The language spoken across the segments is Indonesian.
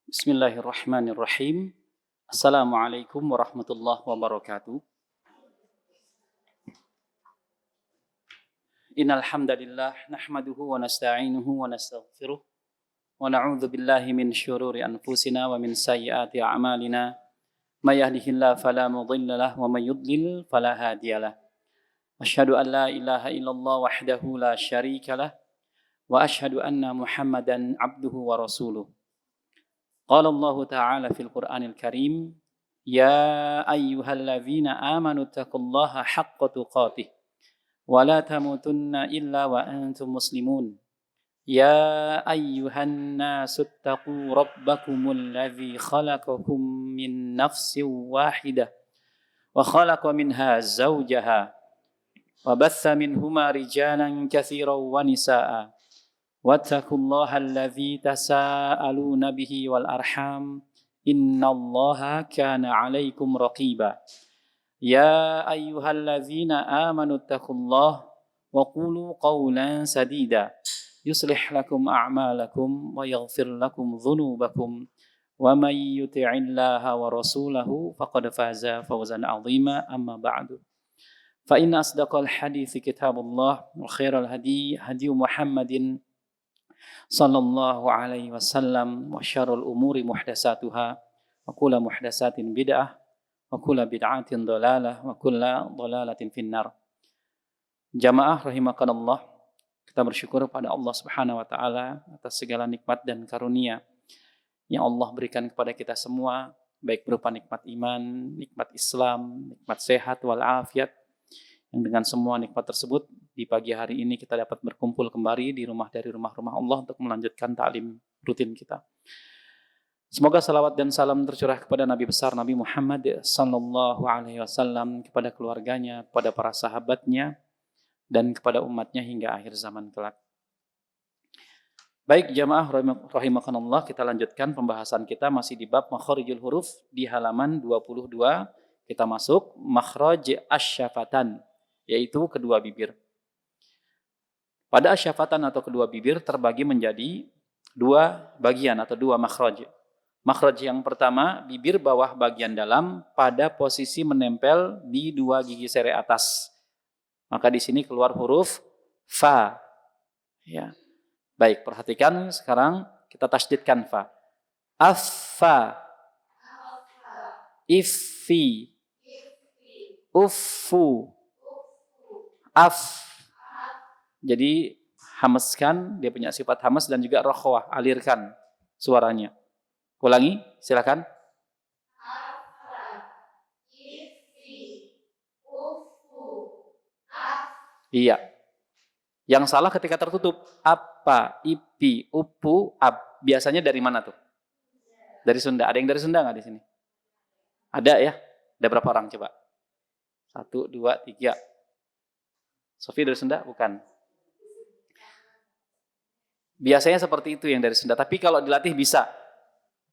Bismillahirrahmanirrahim. Assalamualaikum warahmatullahi wabarakatuh. Innal hamdalillah nahmaduhu wa nasta'inuhu wa nastaghfiruh wa na'udzu billahi min syururi anfusina wa min sayyiati a'malina. May yahdihillahu fala mudilla lahu wa may yudlil fala hadiyalah. Asyhadu an la ilaha illallah wahdahu la syarika lah wa asyhadu anna Muhammadan abduhu wa rasuluh. Qala Allah Ta'ala fil Qur'anil Karim, ya ayyuhalladzina amanu taqullaha haqqa tuqatih wa la tamutunna illa wa antum muslimun. Ya ayyuhan nasu taqu rabbakumul ladzi khalaqakum min nafsin wahidah wa khalaqa minha zawjaha wa batha minhuma rijalan katsiran wa nisaa'a. Wattaqullaha alladzi tasaaluna bihi wal arham innallaha kana 'alaikum raqiba. Ya ayyuhalladzina amanu taqullaha wa qulu qawlan sadida yuslih lakum a'malakum wa yaghfir lakum dhunubakum wa may yuti'illaha wa rasulahu faqad faza fawzan 'azima amma ba'du. Fa inna asdaqal hadithi kitabullah wa khairal hadi hadi Muhammadin sallallahu alaihi wasallam wa syarrul umuri muhdatsatuha wa kullu muhdatsatin bid'ah wa kullu bid'atin dhalalah wa kullu dhalalatin finnar. Jamaah rahimakanallah, kita bersyukur pada Allah Subhanahu wa taala atas segala nikmat dan karunia yang Allah berikan kepada kita semua, baik berupa nikmat iman, nikmat Islam, nikmat sehat wal afiat. Yang dengan semua nikmat tersebut, di pagi hari ini kita dapat berkumpul kembali di rumah dari rumah-rumah Allah untuk melanjutkan ta'lim rutin kita. Semoga salawat dan salam tercurah kepada Nabi besar Nabi Muhammad sallallahu alaihi wasallam, kepada keluarganya, kepada para sahabatnya, dan kepada umatnya hingga akhir zaman kelak. Baik jamaah rahimakanallah, kita lanjutkan pembahasan kita masih di bab makharijul huruf di halaman 22. Kita masuk makhraj asyafatan, yaitu kedua bibir. Pada asyafatan atau kedua bibir terbagi menjadi dua bagian atau dua makhraj. Makhraj yang pertama, bibir bawah bagian dalam pada posisi menempel di dua gigi seri atas. Maka di sini keluar huruf fa. Ya. Baik, perhatikan sekarang kita tasydidkan fa. Affa, iffi, uffu, af. Jadi hameskan, dia punya sifat hames dan juga rokhwah, alirkan suaranya. Ulangi, silakan. Iya. Yang salah ketika tertutup. Apa, ipi, upu, ab. Biasanya dari mana tuh? Dari Sunda. Ada yang dari Sunda nggak di sini? Ada ya? Ada berapa orang coba? 1, 2, 3. Sofi dari Sunda? Bukan. Biasanya seperti itu yang dari Sunda. Tapi kalau dilatih bisa.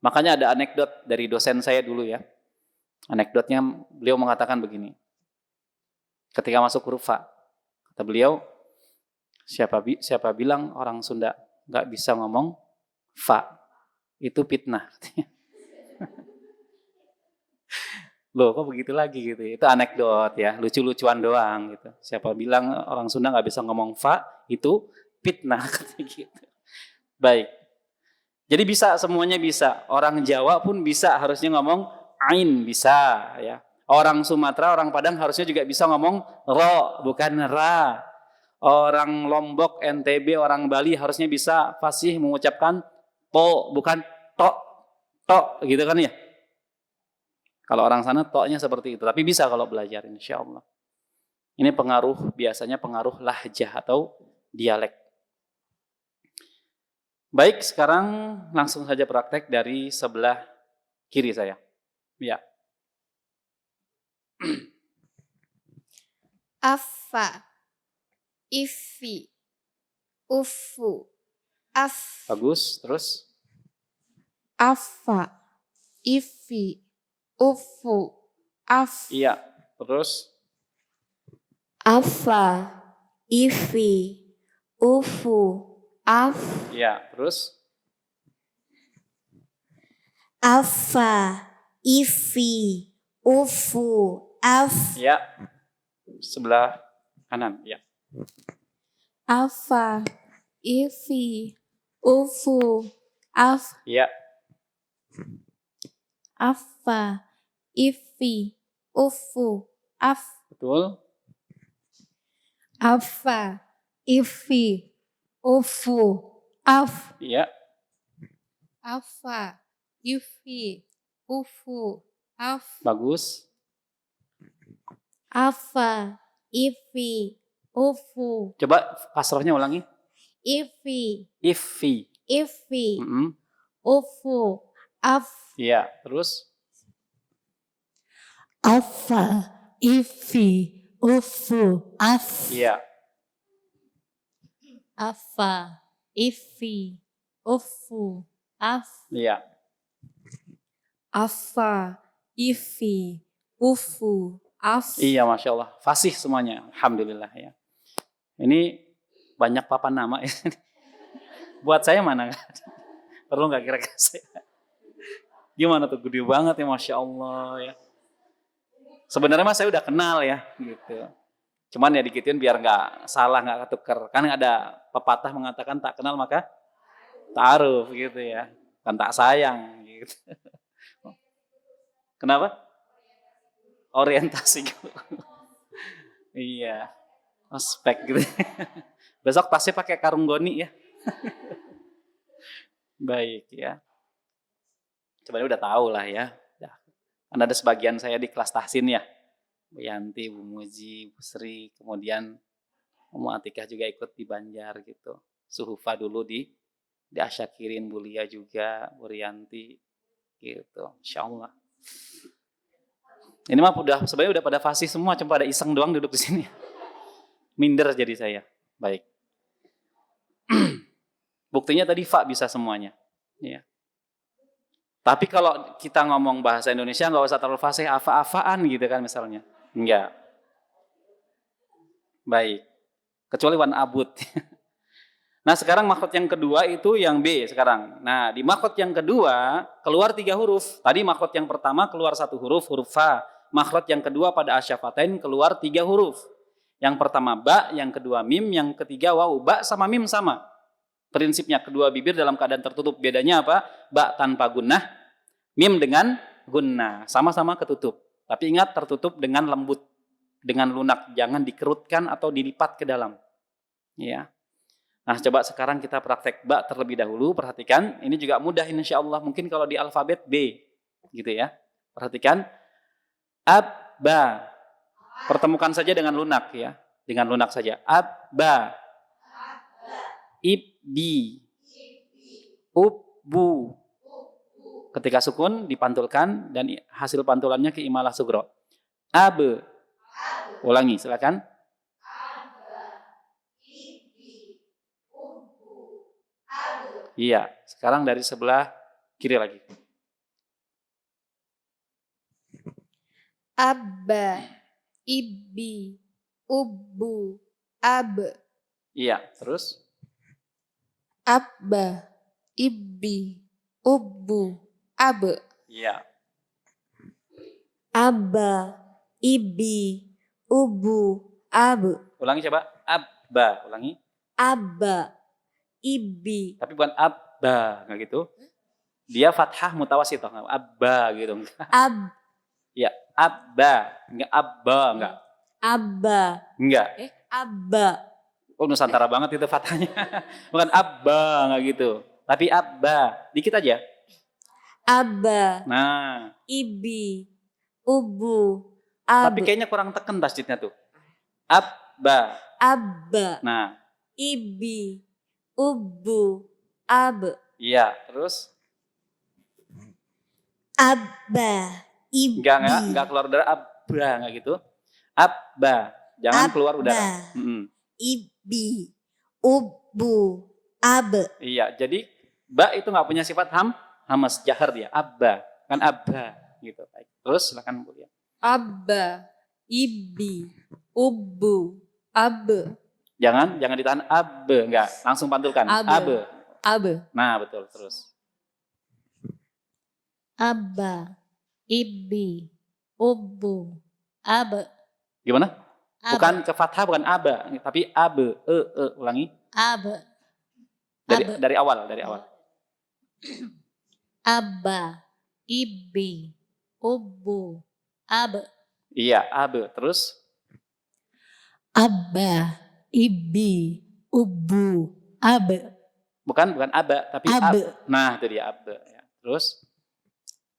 Makanya ada anekdot dari dosen saya dulu ya. Anekdotnya beliau mengatakan begini. Ketika masuk huruf fa, kata beliau, siapa bilang orang Sunda nggak bisa ngomong fa? Itu fitnah. Loh, kok begitu lagi gitu? Itu anekdot ya, lucu-lucuan doang gitu. Siapa bilang orang Sunda nggak bisa ngomong fa? Itu fitnah gitu. Baik. Jadi bisa, semuanya bisa. Orang Jawa pun bisa harusnya ngomong ain, bisa ya. Orang Sumatera, orang Padang harusnya juga bisa ngomong ro, bukan ra. Orang Lombok, NTB, orang Bali harusnya bisa fasih mengucapkan to, bukan to, to gitu kan ya. Kalau orang sana to-nya seperti itu, tapi bisa kalau belajar insya Allah. Ini biasanya pengaruh lahjah atau dialek. Baik, sekarang langsung saja praktek dari sebelah kiri saya. Ya. Affa, iffi, uffu, af. Bagus, terus? Affa, iffi, uffu, af. Iya, terus? Affa, iffi, uffu, af. Iya, terus? Afa, ifi, ufu, af. Ya. Sebelah kanan, ya. Afa, ifi, ufu, af. Ya. Afa, ifi, ufu, af. Betul. Afa, ifi, ufu, af. Ya. Afa, ifi, ufu, af. Bagus. Afa, ifi, ufu, Coba kasrohnya ulangi. ifi, Ifi. ifi, Mm-mm. ufu, af. Iya, terus Afa, ifi, ufu, af. iya. Afa, ifi, ufu, af. Iya. Afa, ifi, ufu, af. Iya, Masya Allah. Fasih semuanya. Alhamdulillah ya. Ini banyak papan nama. Buat saya mana? Perlu nggak kira-kira saya? Gimana tuh? Gede banget ya, Masya Allah ya. Sebenarnya mas saya udah kenal ya, gitu. Cuman ya dikituin biar nggak salah, nggak ketuker. Kan ada pepatah mengatakan tak kenal maka ta'aruf gitu ya. Kan tak sayang gitu. Kenapa? Orientasi guru. Iya. Ospek gitu. Besok pasti pakai karung goni ya. Baik ya. Sebenarnya udah tahu lah ya. Kan ada sebagian saya di kelas tahsin ya. Bu Yanti, Bu Muji, Bu Sri, kemudian Umu Atikah juga ikut di Banjar gitu. Suhufa dulu di Asyakirin, Bu Lia juga, Bu Rianti gitu. Insya Allah. Ini mah sebenarnya udah pada fasih semua, cuma pada iseng doang duduk di sini. Minder jadi saya. Baik. Buktinya tadi fa bisa semuanya. Ya. Tapi kalau kita ngomong bahasa Indonesia nggak usah terlalu fasih apa-apaan gitu kan misalnya. Enggak. Baik. Kecuali wan abut. Nah sekarang makhraj yang kedua itu yang B sekarang. Nah di makhraj yang kedua keluar 3 huruf. Tadi makhraj yang pertama keluar 1 huruf, huruf fa. Makhraj yang kedua pada asyafatain keluar 3 huruf. Yang pertama ba, yang kedua mim, yang ketiga waw. Ba sama mim sama. Prinsipnya kedua bibir dalam keadaan tertutup. Bedanya apa? Ba tanpa gunnah, mim dengan gunnah. Sama-sama ketutup. Tapi ingat tertutup dengan lembut. Dengan lunak. Jangan dikerutkan atau dilipat ke dalam. Ya. Nah coba sekarang kita praktek ba terlebih dahulu. Perhatikan. Ini juga mudah insya Allah. Mungkin kalau di alfabet B. Gitu ya. Perhatikan. Ab, ba. Pertemukan saja dengan lunak ya. Dengan lunak saja. Ab, ba. Ibbi, ubbu. Ketika sukun dipantulkan dan hasil pantulannya ke imalah sugro. Ab. Ulangi silakan. Iya, sekarang dari sebelah kiri lagi. Abba, ibbi, ubbu, ab. Iya, terus. Abba, ibbi, ubbu, ab. Iya. Abba, ibbi, ubbu, ab. Ulangi coba. Abba, ulangi. Abba, ibbi. Tapi bukan abba, enggak gitu. Dia fathah mutawasithah, abba gitu. Ab, Ya, abba, enggak abba, enggak. abba. Enggak. Abba. Oh, Nusantara banget itu fathahnya. Bukan abba, enggak gitu. Tapi abba, dikit aja. Abba, Nah, ibbi, ubbu, ab. tapi kayaknya kurang teken tasdidnya tuh. Abba. Abba, Nah, ibbi, ubbu, ab. iya, terus Abba, ibbi. enggak keluar udara abba, enggak gitu. Abba, jangan keluar udara. Abba, ibbi, ubbu, ab. Iya, jadi ba itu enggak punya sifat hamas jahar dia. Abba, kan abba gitu. Baik. Terus silakan Bu Lia. Abba, ibbi, ubbu, ab. Jangan ditahan abbe, enggak, langsung pantulkan. Ab. Abe. Ab. Nah, betul, terus. Abba. Ibbi. Ubbu. Ab. Gimana? Ab. Bukan ke fathah, bukan aba, tapi abe, ulangi. Ab. Dari awal. Abba. Ibbi. Ubbu. Ab. Iya, abe. Terus Abba. Ibbi. Ubbu. Ab. bukan aba, tapi Ab. Nah, itu dia abe. Ya. Terus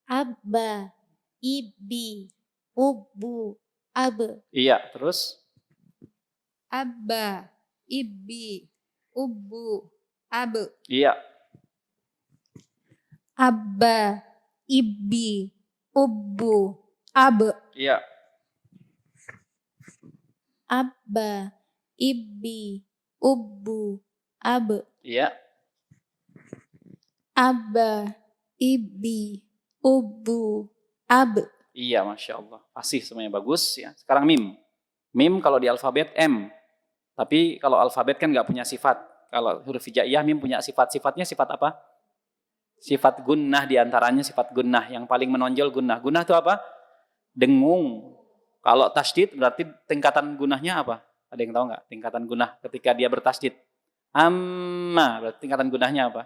Abba. Ibbi. Ubbu. Ab. iya, terus Abba. Ibbi. Ubbu. Ab. iya, Abba. Ibbi. Ubbu. Ab. iya, Abba. Ibbi. Ubbu. Ab. iya, Abba. Ibbi. Ubbu. Ab. iya, masya Allah. Fasih semuanya bagus ya. Sekarang mim. Mim kalau di alfabet M. Tapi kalau alfabet kan nggak punya sifat. Kalau huruf hijaiyah mim punya sifat. Sifatnya sifat apa? Sifat gunnah, diantaranya sifat gunnah. Yang paling menonjol gunnah. Gunnah itu apa? Dengung. Kalau tasdid berarti tingkatan gunnahnya apa? Ada yang tahu nggak? Tingkatan gunnah ketika dia bertasdid. Amma berarti tingkatan gunnahnya apa?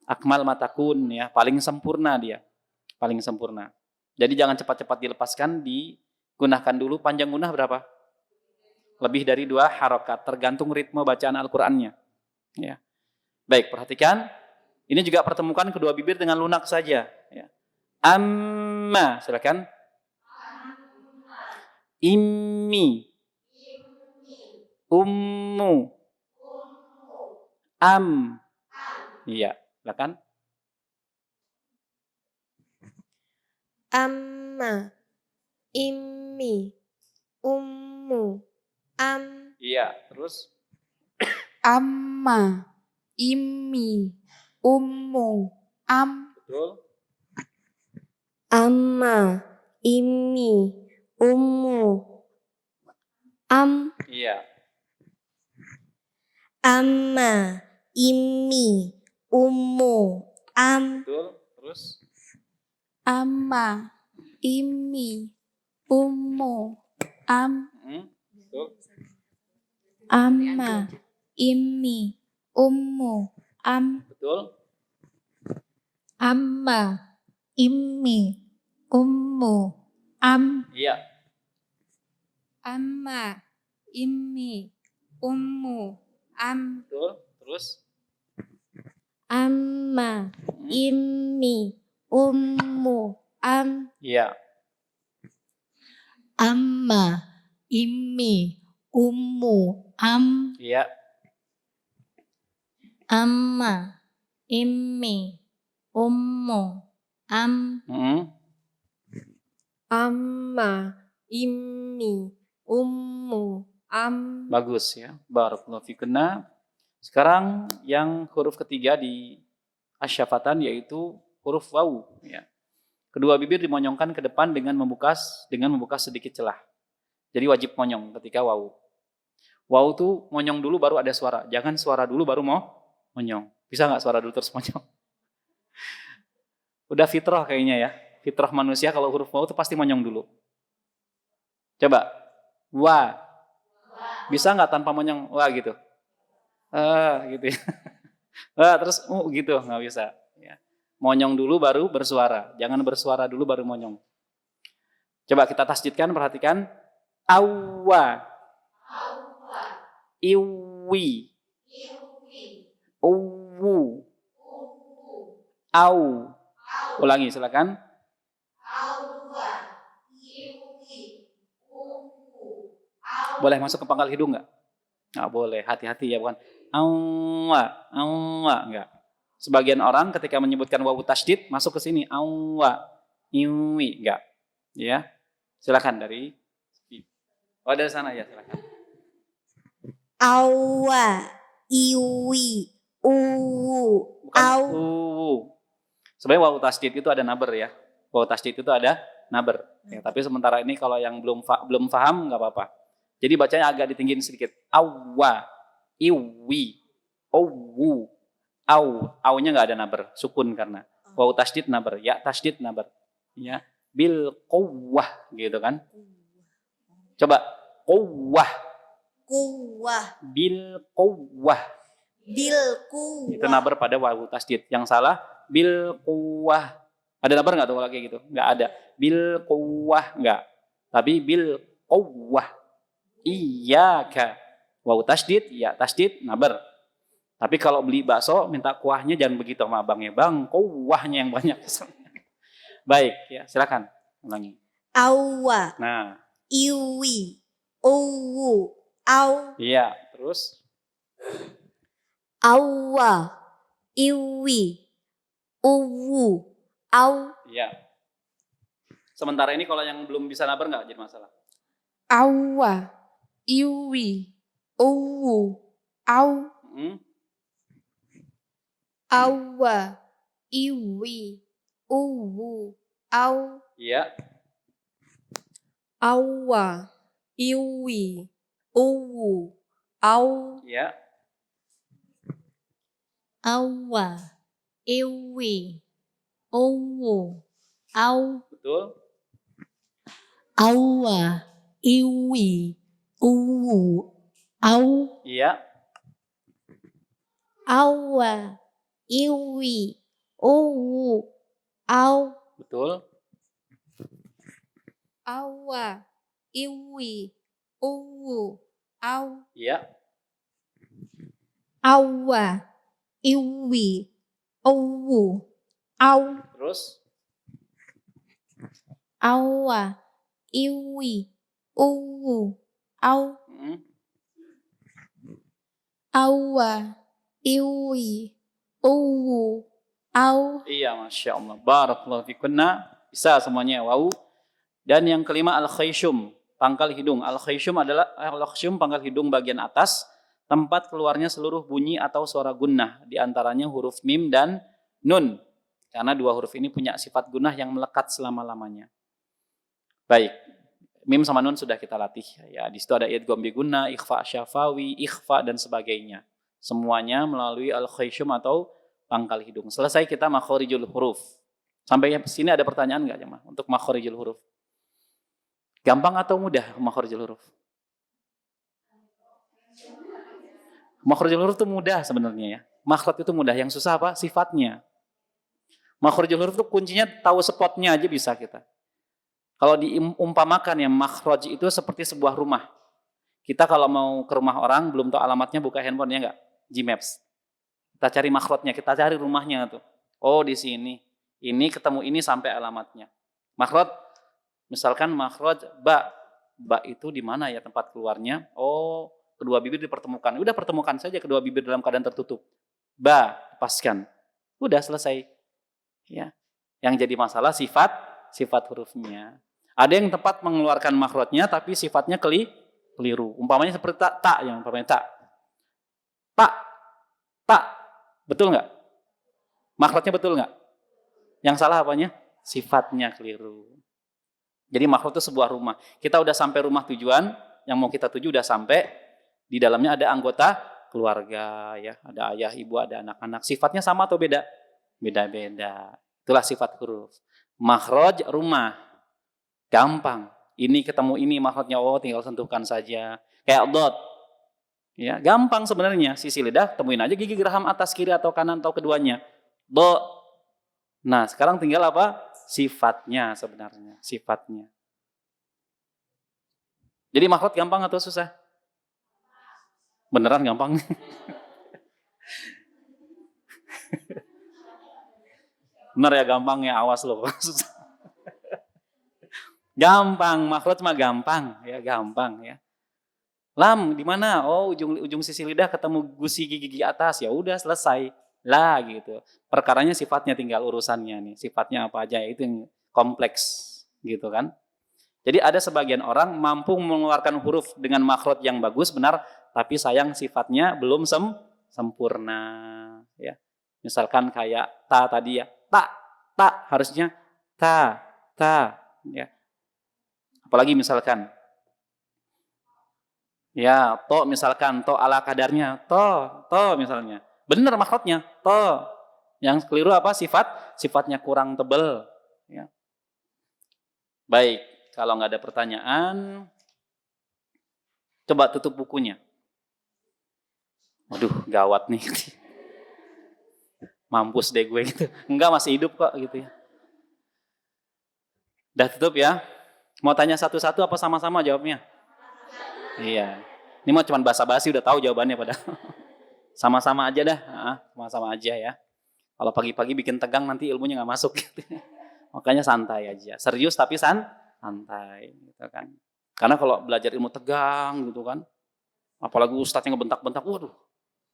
Akmal matakun ya. Paling sempurna dia. Paling sempurna. Jadi jangan cepat-cepat dilepaskan. Digunakan dulu. Panjang gunnah berapa? Lebih dari 2 harokat. Tergantung ritme bacaan Al-Qur'annya. Ya. Baik, perhatikan. Ini juga pertemukan kedua bibir dengan lunak saja. Ya. Amma, silakan. Immi. Ummu. Am. Iya, silakan. Amma. Immi. Ummu. Am. Iya, terus. Amma. Immi. Ummu. Am. Betul. Amma. Immi. Ummu. Am. Iya. Amma. Immi. Ummu. Am. Betul. Terus. Amma. Immi. Ummu. Am. Betul. Amma. Immi. Ummu. Am. Betul. Amma. Immi. Ummu. Am. Iya. Amma. Immi. Ummu. Am. Betul. Terus. Amma. Immi. Ummu. Am. Iya. Amma. Immi. Ummu. Am. Iya. Amma. Immi. Ummu. Am. Amma. Immi. Ummu. Am. Bagus ya. Barakallahu fikunna. Sekarang yang huruf ketiga di asyafatan yaitu huruf wawu ya. Kedua bibir dimonyongkan ke depan dengan membuka sedikit celah. Jadi wajib monyong ketika wawu. Wawu tuh monyong dulu baru ada suara. Jangan suara dulu baru mau monyong. Bisa nggak suara dulu terus monyong? Udah fitrah kayaknya ya. Fitrah manusia kalau huruf wawu tuh pasti monyong dulu. Coba. Wa. Bisa nggak tanpa monyong? Wah gitu. Gitu ya. Terus gitu nggak bisa. Ya. Monyong dulu baru bersuara. Jangan bersuara dulu baru monyong. Coba kita tasdidkan, perhatikan. Awwa. Iwi. Uwu. Au. Ulangi silakan. Boleh masuk ke pangkal hidung nggak? Nggak boleh, hati-hati ya, bukan. Awwa, enggak. Sebagian orang ketika menyebutkan wawu tasydid masuk ke sini, awwa, iwi, enggak. Ya, silakan dari sana ya, silakan. Awwa. Iwi. Uwu. Bukan Au. Sebenarnya wawu tasydid itu ada naber ya. Wawu tasydid itu ada naber. Ya, tapi sementara ini kalau yang belum paham nggak apa-apa. Jadi bacanya agak ditinggiin sedikit. Awwa, iwi, owu, au. Au-nya nggak ada naber, sukun karena. Waw tasdid nabar, ya tasdid nabar. Ya, bil quwwah gitu kan. Coba quwwah, Quwwah. bil quwwah. Bil quwwah. Itu nabar pada waw tasdid. Yang salah bil quwwah. Ada nabar nggak tuh kalau kayak gitu? Nggak ada. Bil quwwah nggak. Tapi bil quwwah. Iyyaka. Waw tasdid, ya tasdid nabar. Tapi kalau beli bakso minta kuahnya jangan begitu sama abangnya. Bang, kuahnya yang banyak. Baik, ya silakan ulangi. Awwa. Nah, Iwi. Uwu. Aw. iya, terus Awwa. Iwi. Uwu. Aw. iya. Sementara ini kalau yang belum bisa nabar nggak jadi masalah. Awwa, iwi, uwu, aw, Awwa. Iwi. Uwu. Aw. Iya, Awwa. Iwi. Uwu. Aw. iya, Awwa. Iwi. Uwu. Aw. betul. Awwa. Iwi. Uwu. Aw. Iya, Awwa. Iwi. Uwu. Aw. betul. Awwa. Iwi. Uwu. Aw. Iya, Awwa. Iwi. Uwu. Aw. terus Awwa. Iwi. Uwu. Aw. Awwa. Iwi. Uwu. Aw. Iya, masya Allah. Barakallahu fikunna. Bisa semuanya wow. Dan yang kelima al-khayshum, pangkal hidung. Al-khayshum adalah pangkal hidung bagian atas, tempat keluarnya seluruh bunyi atau suara gunnah, di antaranya huruf mim dan nun. Karena dua huruf ini punya sifat gunnah yang melekat selama-lamanya. Baik, mim sama nun sudah kita latih. Ya, di situ ada idgham bi gunnah, ikhfa syafawi, ikhfa dan sebagainya. Semuanya melalui al-khayshum atau pangkal hidung. Selesai kita makhorijul huruf. Sampai sini ada pertanyaan nggak jemaah untuk makhorijul huruf? Gampang atau mudah makhorijul huruf? Makhorijul huruf itu mudah sebenarnya ya. Makhraj itu mudah, yang susah apa? Sifatnya. Makhorijul huruf itu kuncinya tahu spotnya aja bisa kita. Kalau diumpamakan ya makhraj itu seperti sebuah rumah. Kita kalau mau ke rumah orang belum tahu alamatnya buka handphonenya enggak? Gmaps. Kita cari makhrajnya, kita cari rumahnya tuh. Oh di sini. Ini ketemu ini sampai alamatnya. Makhraj misalkan makhraj ba. Ba itu di mana ya tempat keluarnya? Oh, kedua bibir dipertemukan. Udah pertemukan saja kedua bibir dalam keadaan tertutup. Ba, lepaskan. Udah selesai. Ya. Yang jadi masalah sifat hurufnya. Ada yang tepat mengeluarkan makhrajnya tapi sifatnya keliru. Umpamanya seperti tak yang umpamanya tak. Tak. Betul enggak? Makhrajnya betul enggak? Yang salah apanya? Sifatnya keliru. Jadi makhraj itu sebuah rumah. Kita udah sampai rumah tujuan, yang mau kita tuju udah sampai, di dalamnya ada anggota keluarga, ya, ada ayah, ibu, ada anak-anak. Sifatnya sama atau beda? Beda-beda. Itulah sifat huruf. Makhraj rumah, gampang. Ini ketemu ini makhrajnya, oh tinggal sentuhkan saja. Kayak dot, ya gampang sebenarnya. Sisi lidah temuin aja gigi geraham atas, kiri atau kanan atau keduanya. Do. Nah sekarang tinggal apa? Sifatnya sebenarnya, sifatnya. Jadi makhraj gampang atau susah? Beneran gampang? Bener ya gampang ya, awas loh. Gampang, makhraj mah gampang ya, gampang ya. Lam di mana? Oh, ujung sisi lidah ketemu gusi gigi atas, ya udah selesai. Lah gitu. Perkaranya sifatnya tinggal urusannya nih. Sifatnya apa aja itu yang kompleks gitu kan. Jadi ada sebagian orang mampu mengeluarkan huruf dengan makhraj yang bagus benar, tapi sayang sifatnya belum sempurna ya. Misalkan kayak ta tadi ya. Ta harusnya ta ya. Apalagi misalkan ya, to misalkan to ala kadarnya, to misalnya. Benar makhrajnya, to. Yang keliru apa? Sifatnya kurang tebal. Ya. Baik, kalau nggak ada pertanyaan, coba tutup bukunya. Waduh, gawat nih. Mampus deh gue gitu. Enggak, masih hidup kok gitu ya. Udah tutup ya. Mau tanya satu-satu apa sama-sama jawabnya? Iya. Ini mau cuma basa-basi udah tahu jawabannya padahal. Sama-sama aja dah. Sama-sama aja ya. Kalau pagi-pagi bikin tegang nanti ilmunya nggak masuk. Gitu. Makanya santai aja. Serius tapi santai. Gitu kan. Karena kalau belajar ilmu tegang gitu kan. Apalagi ustadznya ngebentak-bentak. Waduh.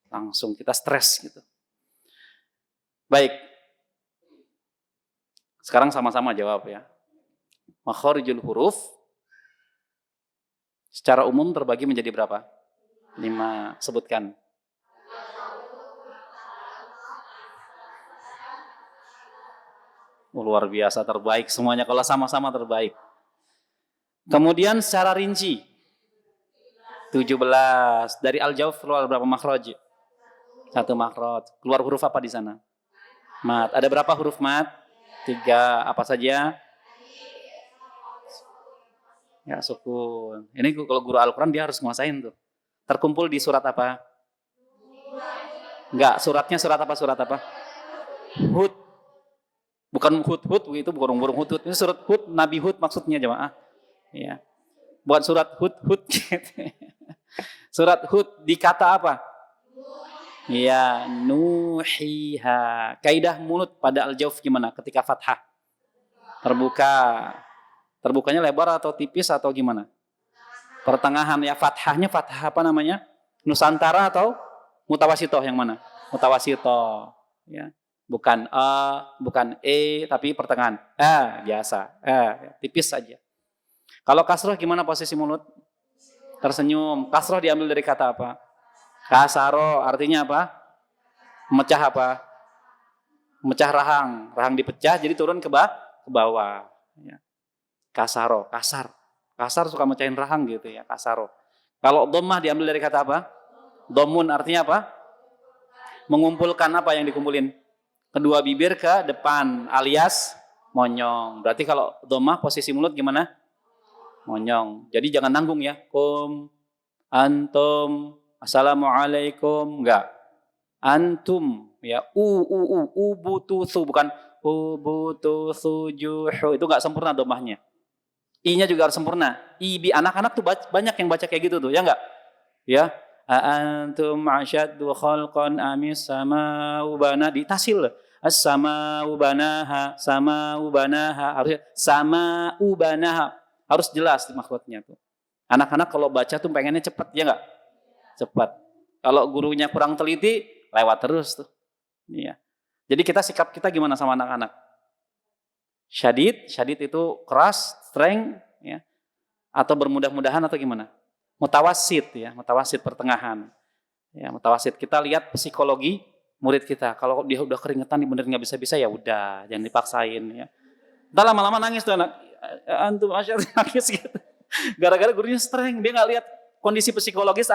Langsung kita stres gitu. Baik. Sekarang sama-sama jawab ya. Makharijul huruf secara umum terbagi menjadi berapa? 5. Sebutkan. Luar biasa, terbaik semuanya. Kalau sama-sama terbaik. Kemudian secara rinci 17. Dari al-jauf keluar berapa makhraj? 1 makhraj. Keluar huruf apa di sana? Mat. Ada berapa huruf mat? 3. Apa saja? Ya, sukun. Ini kalau guru Al-Quran dia harus nguasain tuh. Terkumpul di surat apa? Enggak, suratnya surat apa? Hud. Bukan Hud, itu burung-burung Hud. Ini surat Hud, Nabi Hud maksudnya jemaah. Ya. Bukan surat Hud. Surat Hud di kata apa? Ya, nuhiha. Kaidah mulut pada al-jauf gimana ketika fathah? Terbuka. Terbukanya lebar atau tipis atau gimana? Pertengahan ya, fathahnya fathah apa namanya? Nusantara atau mutawasitoh yang mana? Mutawasitoh. Ya. Bukan bukan tapi pertengahan. Biasa. Tipis saja. Kalau kasroh gimana posisi mulut? Tersenyum. Kasroh diambil dari kata apa? Kasaro artinya apa? Memecah apa? Memecah rahang. Rahang dipecah jadi turun ke bawah. Ya. Kasaro, kasar. Kasar suka mecahin rahang gitu ya, kasaro. Kalau dhammah diambil dari kata apa? Dhammun artinya apa? Mengumpulkan apa yang dikumpulin? Kedua bibir ke depan alias monyong. Berarti kalau dhammah posisi mulut gimana? Monyong. Jadi jangan nanggung ya. Kum, antum, assalamualaikum. Enggak. Antum. Ya, ubututhu. Bukan ubututhu juhu. Itu enggak sempurna dhammahnya. I-nya juga harus sempurna. Ibi anak-anak tuh banyak yang baca kayak gitu tuh, ya enggak? Ya. Antum asyaddu khalqan amis sama'u bana ditasil. As-sama'u banaha, sama'u banaha. Harusnya sama'u banaha. Harus jelas maksudnya tuh. Anak-anak kalau baca tuh pengennya cepat, ya enggak? Cepat. Kalau gurunya kurang teliti, lewat terus tuh. Iya. Jadi sikap kita gimana sama anak-anak? Syadid itu keras, strength, ya, atau bermudah-mudahan atau gimana? Mutawasit ya, mutawasit pertengahan. Ya, mutawasit. Kita lihat psikologi murid kita. Kalau dia udah keringetan, bener nggak bisa ya udah, jangan dipaksain ya. Ntar lama-lama nangis tuh anak. Antum asyik nangis gitu. Gara-gara gurunya strength, dia nggak lihat kondisi psikologis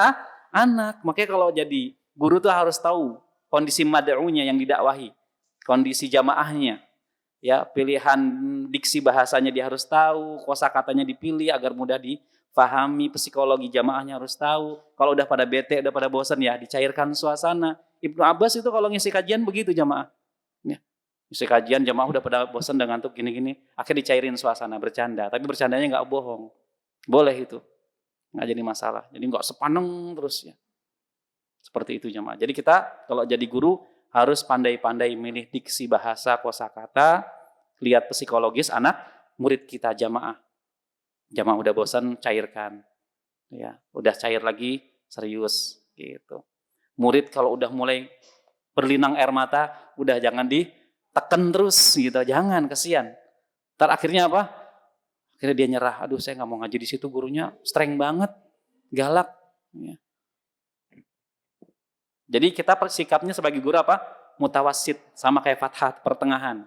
anak. Makanya kalau jadi guru tuh harus tahu kondisi mad'unya yang didakwahi, kondisi jamaahnya. Ya, pilihan diksi bahasanya dia harus tahu, kosakatanya dipilih agar mudah difahami, psikologi jamaahnya harus tahu. Kalau udah pada bete, udah pada bosan ya dicairkan suasana. Ibnu Abbas itu kalau ngisi kajian begitu jamaah. Ya. Ngisi kajian jamaah udah pada bosan udah ngantuk gini-gini, akhirnya dicairin suasana, bercanda. Tapi bercandanya nggak bohong. Boleh itu. Nggak jadi masalah. Jadi nggak sepaneng terus ya. Seperti itu jamaah. Jadi kita kalau jadi guru harus pandai-pandai milih diksi bahasa, kosakata, lihat psikologis anak murid kita jamaah. Jamaah udah bosan, cairkan. Ya, udah cair lagi, serius gitu. Murid kalau udah mulai berlinang air mata, udah jangan ditekan terus gitu, jangan, kasihan. Ntar akhirnya apa? Akhirnya dia nyerah. Aduh, saya nggak mau ngaji di situ, gurunya streng banget, galak. Ya. Jadi kita sikapnya sebagai guru apa? Mutawasit, sama kayak fathah, pertengahan.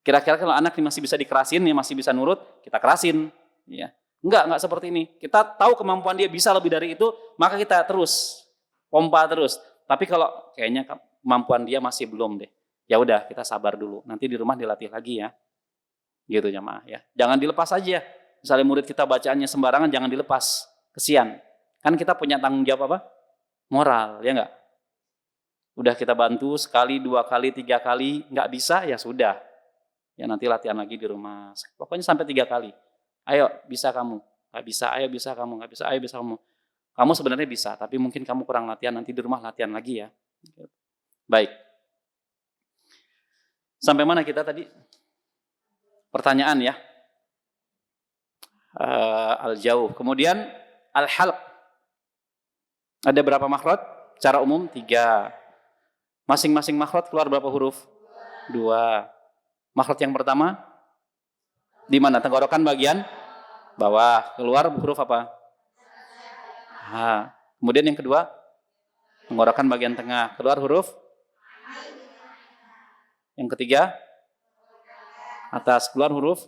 Kira-kira kalau anak masih bisa dikerasin, masih bisa nurut, kita kerasin. Ya. Enggak seperti ini. Kita tahu kemampuan dia bisa lebih dari itu, maka kita terus, pompa terus. Tapi kalau kayaknya kemampuan dia masih belum deh. Ya udah, kita sabar dulu. Nanti di rumah dilatih lagi ya. Gitu jamaah ya. Jangan dilepas aja. Misalnya murid kita bacaannya sembarangan, jangan dilepas. Kesian. Kan kita punya tanggung jawab apa? Moral, ya enggak? Udah kita bantu sekali, 2 kali, 3 kali, nggak bisa ya sudah. Ya nanti latihan lagi di rumah. Pokoknya sampai 3 kali. Ayo, bisa kamu. Nggak bisa, ayo bisa kamu. Nggak bisa, ayo bisa kamu. Kamu sebenarnya bisa, tapi mungkin kamu kurang latihan. Nanti di rumah latihan lagi ya. Baik. Sampai mana kita tadi? Pertanyaan ya. Al-jauh. Kemudian al-halq. Ada berapa makhraj? Secara umum 3. Masing-masing makhraj keluar berapa huruf? 2. Makhraj yang pertama di mana? Tenggorokan bagian bawah. Keluar huruf apa? Ha. Kemudian yang kedua, tenggorokan bagian tengah. Keluar huruf? Yang ketiga, atas. Keluar huruf?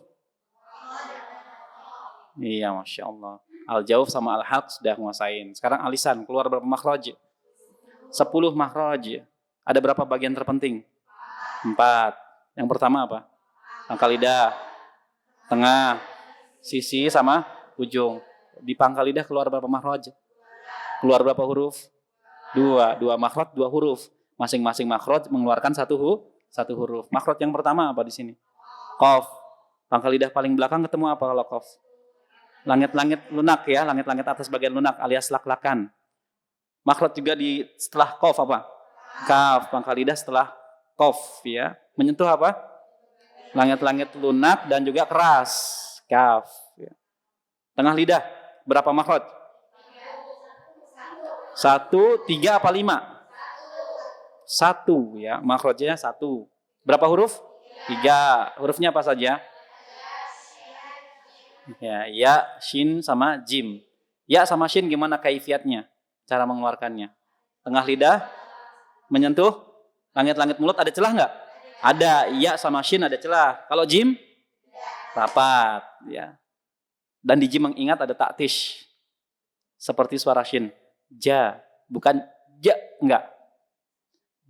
Iya, Masya Allah. Al-jauh sama al-halq sudah menguasain. Sekarang alisan. Keluar berapa makhraj? 10 makhraj. Ada berapa bagian terpenting? 4. Yang pertama apa? Pangkal lidah, tengah, sisi sama ujung. Di pangkal lidah keluar berapa makhraj? Keluar berapa huruf? 2 makhraj, 2 huruf. Masing-masing makhraj mengeluarkan satu huruf. Makhraj yang pertama apa di sini? Qaf. Pangkal lidah paling belakang ketemu apa kalau qaf? Langit-langit lunak ya, langit-langit atas bagian lunak alias lak-lakan. Makhraj juga di setelah qaf apa? Kaf. Pangkal lidah setelah qaf ya. Menyentuh apa? Langit-langit lunak dan juga keras. Kaf. Ya. Tengah lidah berapa makhraj? 1, 3 apa 5? 1 ya, makhrajnya 1. Berapa huruf? 3. Hurufnya apa saja? Ya, shin sama jim. Ya sama shin gimana kaifiatnya? Cara mengeluarkannya. Tengah lidah menyentuh langit-langit mulut ada celah nggak? Ada. Ya sama shin ada celah. Kalau jim rapat ya. Dan di jim mengingat ada ta'tish. Seperti suara shin. Ja, bukan ja, enggak.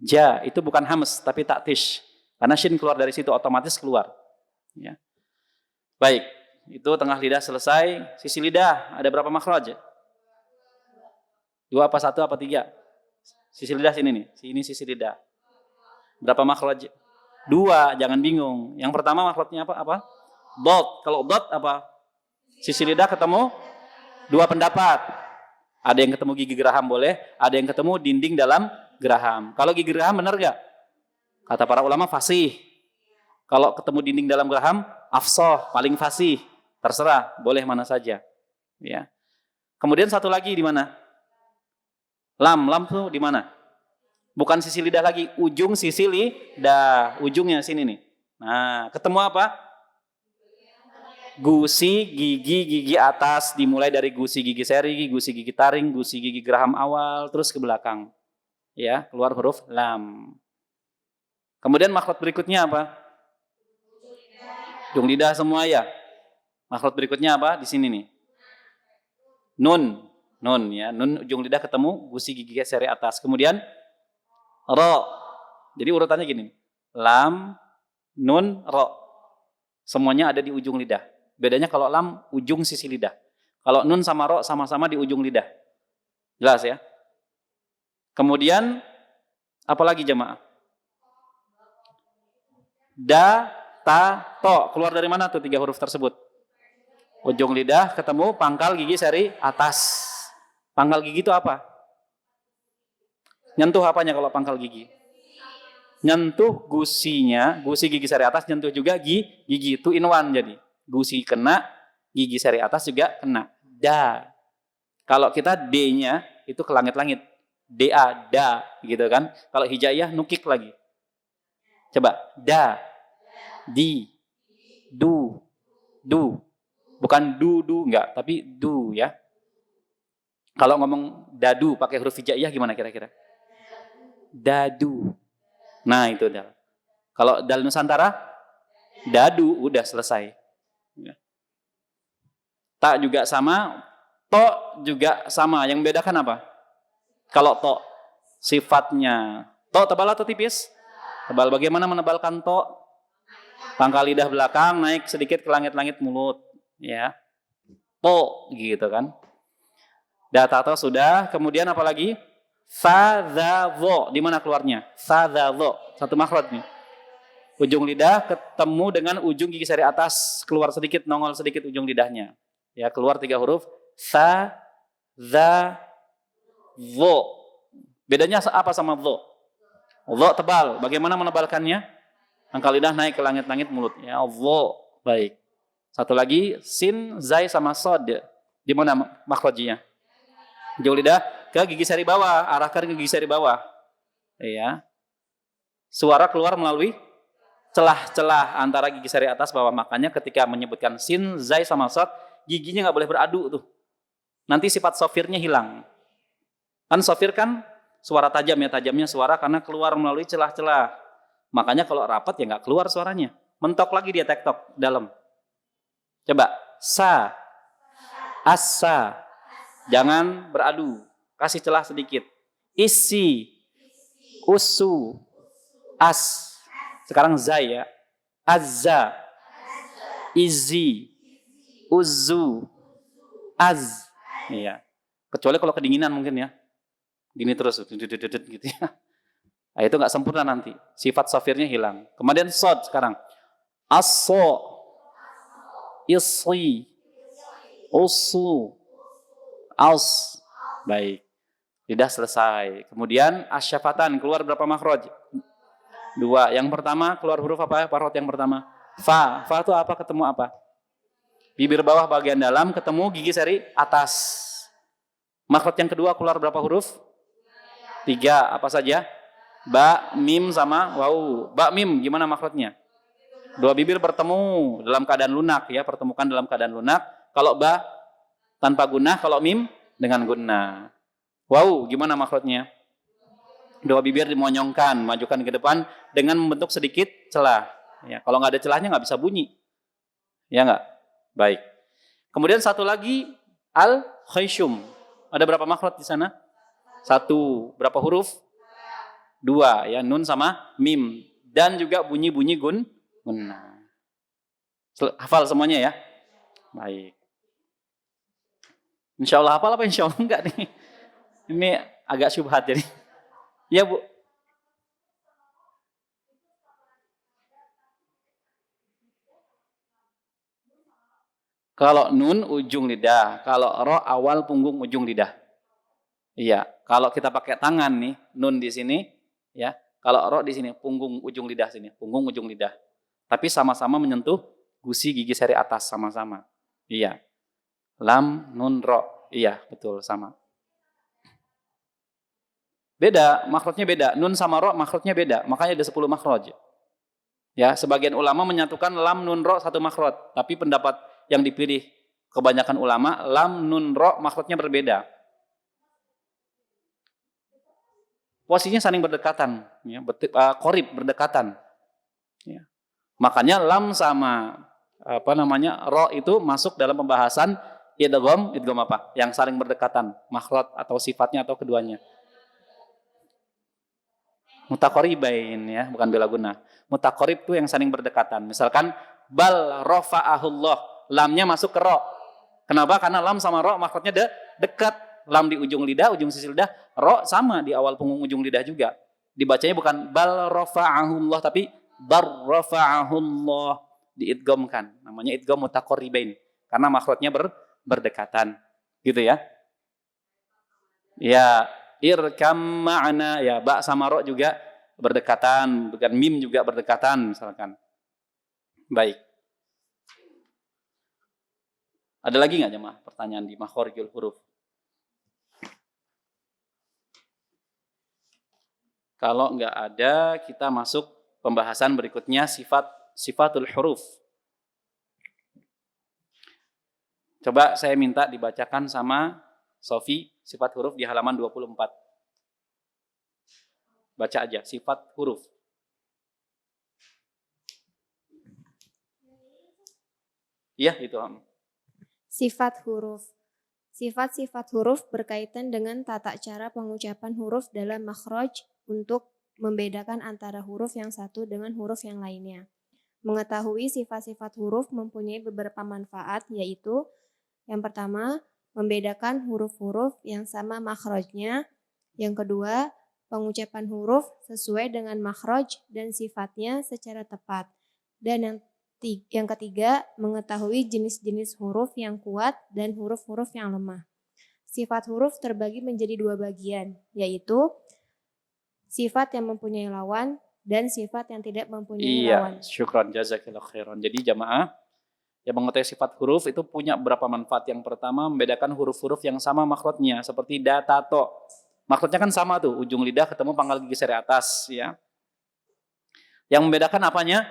Ja itu bukan hams tapi ta'tish. Karena shin keluar dari situ otomatis keluar. Ya. Baik, itu tengah lidah selesai. Sisi lidah ada berapa makhraj? 2 apa 1 apa 3? Sisi lidah sini nih. Sini sisi lidah. Berapa makhraj? 2, jangan bingung. Yang pertama makhrajnya apa? Dot. Kalau dot apa? Sisi lidah ketemu 2 pendapat. Ada yang ketemu gigi geraham boleh, ada yang ketemu dinding dalam geraham. Kalau gigi geraham benar gak? Kata para ulama fasih. Kalau ketemu dinding dalam geraham, afsah, paling fasih. Terserah, boleh mana saja. Ya. Kemudian satu lagi di mana? Lam tuh di mana? Bukan sisi lidah lagi, ujung sisi lidah, ujungnya sini nih. Nah, ketemu apa? Gusi gigi atas, dimulai dari gusi gigi seri, gusi gigi taring, gusi gigi geraham awal, terus ke belakang. Ya, keluar huruf lam. Kemudian makhraj berikutnya apa? Ujung lidah semua ya. Makhraj berikutnya apa? Di sini nih. Nun ya, nun ujung lidah ketemu gusi gigi seri atas. Kemudian ro. Jadi urutannya gini. Lam, nun, ro. Semuanya ada di ujung lidah. Bedanya kalau lam ujung sisi lidah. Kalau nun sama ro sama-sama di ujung lidah. Jelas ya? Kemudian apa lagi jemaah? Da, ta, to. Keluar dari mana tuh 3 huruf tersebut? Ujung lidah ketemu pangkal gigi seri atas. Pangkal gigi itu apa? Nyentuh apanya kalau pangkal gigi? Nyentuh gusinya, gusi gigi seri atas, nyentuh juga gigi. Itu in one jadi. Gusi kena, gigi seri atas juga kena. Da. Kalau kita D-nya itu ke langit-langit. D-A, da, gitu kan. Kalau hijaiyah nukik lagi. Coba, da, di, du. Bukan du, enggak, tapi du ya. Kalau ngomong dadu pakai huruf hijaiyah gimana kira-kira? Dadu. Nah, itu dah. Kalau dal Nusantara, dadu, udah selesai. Ya. Ta juga sama, to juga sama. Yang membedakan apa? Kalau to sifatnya, to tebal atau tipis? Tebal. Bagaimana menebalkan to? Pangkal lidah belakang naik sedikit ke langit-langit mulut, ya. To gitu kan. Data to sudah, kemudian apa lagi? Fa dha dho. Di mana keluarnya? Fa dha dho. Satu makhraj nih. Ujung lidah ketemu dengan ujung gigi sari atas, keluar sedikit, nongol sedikit ujung lidahnya. Ya, keluar 3 huruf. Fa dha dho. Bedanya apa sama dho? Dho tebal. Bagaimana menebalkannya? Pangkal lidah naik ke langit-langit mulut. Ya, dho. Baik. Satu lagi, sin, zai sama sod. Di mana makhrajnya? Ujung lidah ke gigi sari bawah, arahkan ke gigi sari bawah. Ya. Suara keluar melalui celah-celah antara gigi sari atas bawah. Makanya ketika menyebutkan sin, zai sama sod, giginya nggak boleh beradu tuh. Nanti sifat sofirnya hilang. Kan sofir kan suara tajam ya, tajamnya suara karena keluar melalui celah-celah. Makanya kalau rapat ya nggak keluar suaranya. Mentok lagi dia tektok dalam. Coba sa, asa, jangan beradu, kasih celah sedikit. Isi, usu, as. Sekarang zai ya. Azza, izi, uzu, az. Iya. Kecuali kalau kedinginan mungkin ya. Gini terus gitu ya. Nah, itu nggak sempurna nanti. Sifat sofirnya hilang. Kemudian sod sekarang. Aso, isi, usu, aus. Baik. Lidah selesai. Kemudian asyafatan, keluar berapa makhraj? 2. Yang pertama keluar huruf apa? Parot yang pertama. Fa. Fa itu apa? Ketemu apa? Bibir bawah bagian dalam ketemu gigi sari atas. Makhraj yang kedua keluar berapa huruf? 3. Apa saja? Ba, mim sama wau. Ba, mim gimana makhrajnya? 2 bibir bertemu dalam keadaan lunak ya, pertemukan dalam keadaan lunak. Kalau ba tanpa gunnah, kalau mim dengan gunnah. Wau gimana makhrajnya? 2 bibir dimonyongkan, majukan ke depan dengan membentuk sedikit celah. Ya, kalau nggak ada celahnya nggak bisa bunyi. Ya nggak? Baik. Kemudian satu lagi al-khayshum. Ada berapa makhraj di sana? 1. Berapa huruf? 2. Ya, nun sama mim. Dan juga bunyi-bunyi gunnah. Hafal semuanya ya? Baik. Insya Allah hafal apa insya Allah enggak nih? Ini agak syubhat jadi. Ya Bu. Kalau nun ujung lidah, kalau ro awal punggung ujung lidah. Iya, kalau kita pakai tangan nih, nun di sini, ya. Kalau ro di sini, punggung ujung lidah sini, punggung ujung lidah. Tapi sama-sama menyentuh gusi gigi seri atas sama-sama. Iya. Lam, nun, ro. Iya, betul sama. Beda, makhrajnya beda. Nun sama ro makhrajnya beda. Makanya ada 10 makhraj. Ya, sebagian ulama menyatukan lam, nun, ro satu makhraj. Tapi pendapat yang dipilih kebanyakan ulama, lam, nun, ro makhrajnya berbeda. Posisinya saling berdekatan, ya, qorib berdekatan. Ya. Makanya lam sama ro itu masuk dalam pembahasan idgham apa? Yang saling berdekatan, makhraj atau sifatnya atau keduanya. Mutaqaribain ya, bukan bila guna. Mutaqarib itu yang saling berdekatan. Misalkan bal rafa'ahullah, lamnya masuk ke ro. Kenapa? Karena lam sama ro makhrajnya dekat. Lam di ujung lidah, ujung sisi lidah, ro sama di awal punggung ujung lidah juga. Dibacanya bukan bal rafa'ahullah tapi bar rafa'ahullah, diidghamkan. Namanya idgham mutaqaribain karena makhrajnya berdekatan. Gitu ya. Ya, irkam ma'ana ya, ba sama ro juga berdekatan, bukan mim juga berdekatan misalkan. Baik. Ada lagi nggak jemaah pertanyaan di makhorijul huruf? Kalau nggak ada, kita masuk pembahasan berikutnya sifatul huruf. Coba saya minta dibacakan sama Sofi sifat huruf di halaman 24. Baca aja, sifat huruf. Iya, itu. Sifat huruf. Sifat-sifat huruf berkaitan dengan tata cara pengucapan huruf dalam makhraj untuk membedakan antara huruf yang satu dengan huruf yang lainnya. Mengetahui sifat-sifat huruf mempunyai beberapa manfaat, yaitu yang pertama, membedakan huruf-huruf yang sama makhrajnya. Yang kedua, pengucapan huruf sesuai dengan makhraj dan sifatnya secara tepat. Dan yang ketiga, mengetahui jenis-jenis huruf yang kuat dan huruf-huruf yang lemah. Sifat huruf terbagi menjadi dua bagian, yaitu sifat yang mempunyai lawan dan sifat yang tidak mempunyai lawan. Iya, syukran jazakillah khairan. Jadi jamaah, yang mengetahui sifat huruf itu punya beberapa manfaat. Yang pertama, membedakan huruf-huruf yang sama makhrajnya, seperti da, ta, to. Makhrajnya kan sama tuh, ujung lidah ketemu pangkal gigi seri atas, ya. Yang membedakan apanya?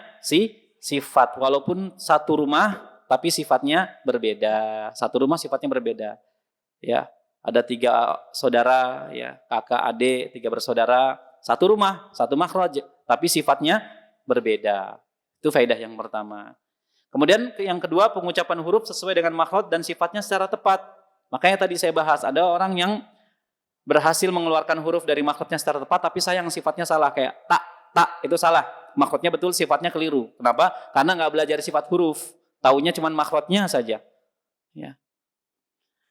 Sifat. Walaupun satu rumah, tapi sifatnya berbeda. Satu rumah sifatnya berbeda. Ya, ada 3 saudara, ya, kakak, adik, 3 bersaudara, satu rumah, satu makhraj, tapi sifatnya berbeda. Itu faedah yang pertama. Kemudian yang kedua, pengucapan huruf sesuai dengan makhraj dan sifatnya secara tepat. Makanya tadi saya bahas, ada orang yang berhasil mengeluarkan huruf dari makhrajnya secara tepat, tapi sayang sifatnya salah, kayak tak, itu salah. Makhrajnya betul, sifatnya keliru. Kenapa? Karena nggak belajar sifat huruf, taunya cuma makhrajnya saja. Ya.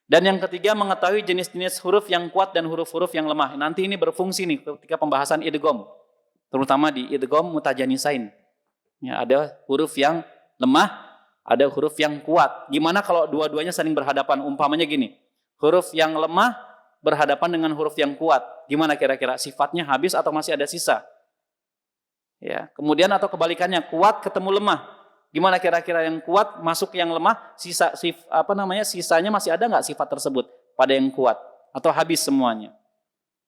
Dan yang ketiga, mengetahui jenis-jenis huruf yang kuat dan huruf-huruf yang lemah. Nanti ini berfungsi nih ketika pembahasan idgham, terutama di idgham mutajanisain. Ya, ada huruf yang lemah, ada huruf yang kuat. Gimana kalau dua-duanya saling berhadapan? Umpamanya gini, huruf yang lemah berhadapan dengan huruf yang kuat. Gimana kira-kira? Sifatnya habis atau masih ada sisa? Ya, kemudian atau kebalikannya, kuat ketemu lemah. Gimana kira-kira, yang kuat masuk yang lemah, sisanya masih ada nggak sifat tersebut pada yang kuat? Atau habis semuanya?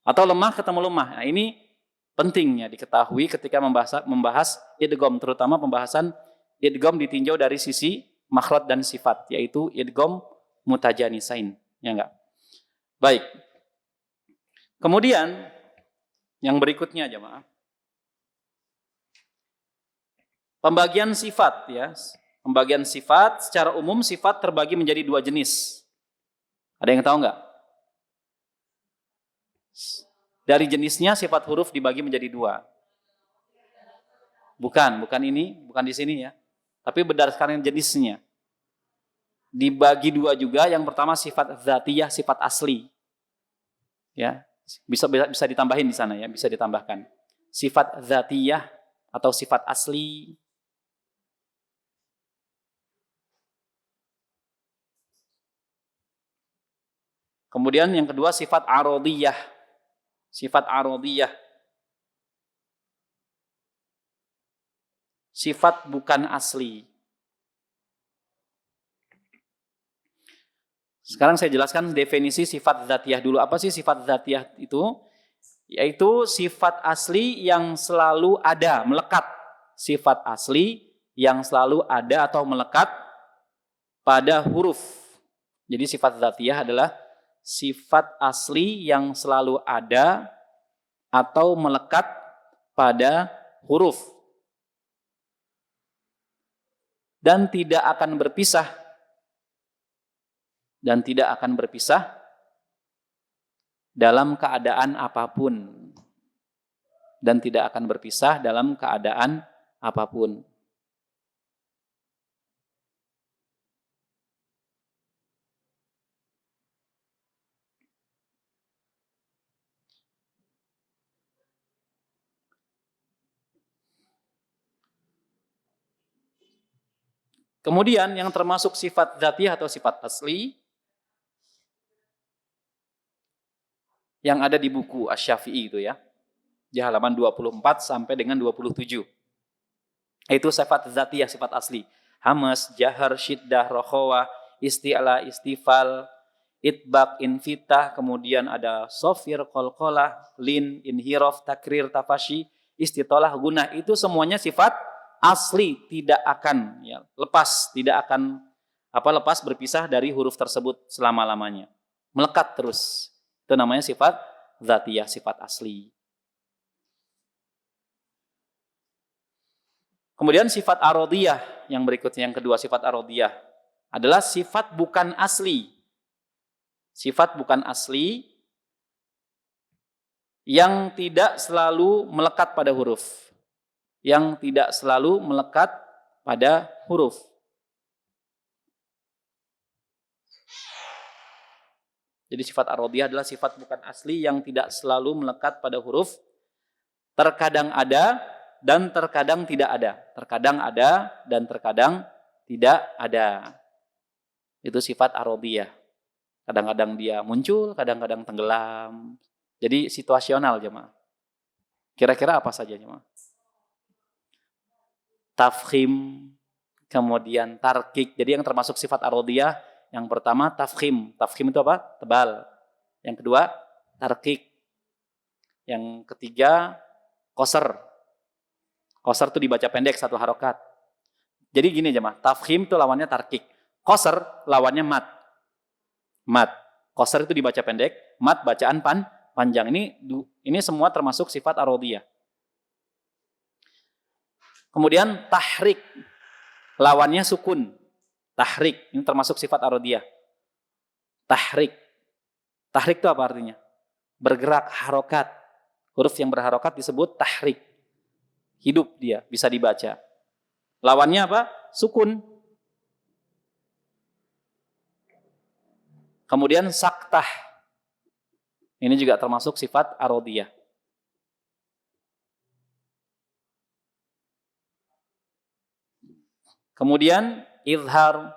Atau lemah ketemu lemah? Nah, ini pentingnya diketahui ketika membahas idgham, terutama pembahasan idgham ditinjau dari sisi makhraj dan sifat, yaitu idgham mutajanisain. Ya enggak? Baik. Kemudian yang berikutnya jemaah, pembagian sifat, ya. Pembagian sifat secara umum, sifat terbagi menjadi 2 jenis. Ada yang tahu nggak? Dari jenisnya sifat huruf dibagi menjadi 2. Bukan di sini ya. Tapi berdasarkan jenisnya. Dibagi 2 juga. Yang pertama sifat dzatiyah, sifat asli. Ya, bisa ditambahin di sana ya, bisa ditambahkan. Sifat dzatiyah atau sifat asli. Kemudian yang kedua sifat arodiyah. Sifat arodiyah. Sifat bukan asli. Sekarang saya jelaskan definisi sifat dzatiyah dulu. Apa sih sifat dzatiyah itu? Yaitu sifat asli yang selalu ada, melekat. Sifat asli yang selalu ada atau melekat pada huruf. Jadi sifat dzatiyah adalah sifat asli yang selalu ada atau melekat pada huruf dan tidak akan berpisah dalam keadaan apapun, Kemudian yang termasuk sifat dzatiyah atau sifat asli yang ada di buku Asy-Syafi'i itu ya, di halaman 24 sampai dengan 27. Itu sifat dzatiyah, sifat asli. Hamas, jahar, syiddah, rokhawah, isti'la, istifal, itbaq, infitah, kemudian ada sofir, qalqalah, lin, inhiraf, takrir, tafashi, istitolah, gunah. Itu semuanya sifat asli, tidak akan lepas berpisah dari huruf tersebut selama-lamanya. Melekat terus. Itu namanya sifat dzatiyah, sifat asli. Kemudian sifat arodiyah yang berikutnya, yang kedua sifat arodiyah adalah sifat bukan asli. Sifat bukan asli yang tidak selalu melekat pada huruf. Yang tidak selalu melekat pada huruf. Jadi sifat ar-radiyah adalah sifat bukan asli yang tidak selalu melekat pada huruf. Terkadang ada dan terkadang tidak ada. Terkadang ada dan terkadang tidak ada. Itu sifat ar-radiyah. Kadang-kadang dia muncul, kadang-kadang tenggelam. Jadi situasional jemaah. Kira-kira apa saja jemaah? Tafkhim, kemudian tarkik. Jadi yang termasuk sifat ar-radiyah, yang pertama tafkhim. Tafkhim itu apa? Tebal. Yang kedua tarkik. Yang ketiga qasr. Qasr itu dibaca pendek satu harokat. Jadi gini jemaah, tafkhim itu lawannya tarkik. Qasr lawannya mat. Mat. Qasr itu dibaca pendek, mat bacaan panjang. Ini semua termasuk sifat ar-radiyah. Kemudian tahrik, lawannya sukun. Tahrik, ini termasuk sifat ar-radiyah. Tahrik. Tahrik itu apa artinya? Bergerak, harokat. Huruf yang berharokat disebut tahrik. Hidup dia, bisa dibaca. Lawannya apa? Sukun. Kemudian saktah. Ini juga termasuk sifat ar-radiyah. Kemudian izhar.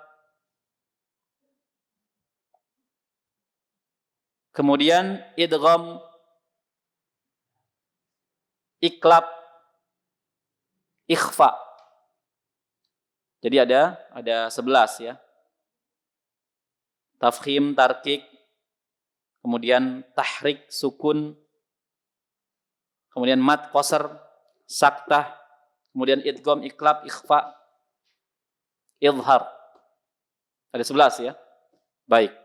Kemudian idgham, iklab, ikhfa. Jadi ada 11 ya. Tafkhim, tarkik, kemudian tahrik, sukun, kemudian mat, qasr, saktah, kemudian idgham, iklab, ikhfa, izhar. Ada 11 ya. Baik.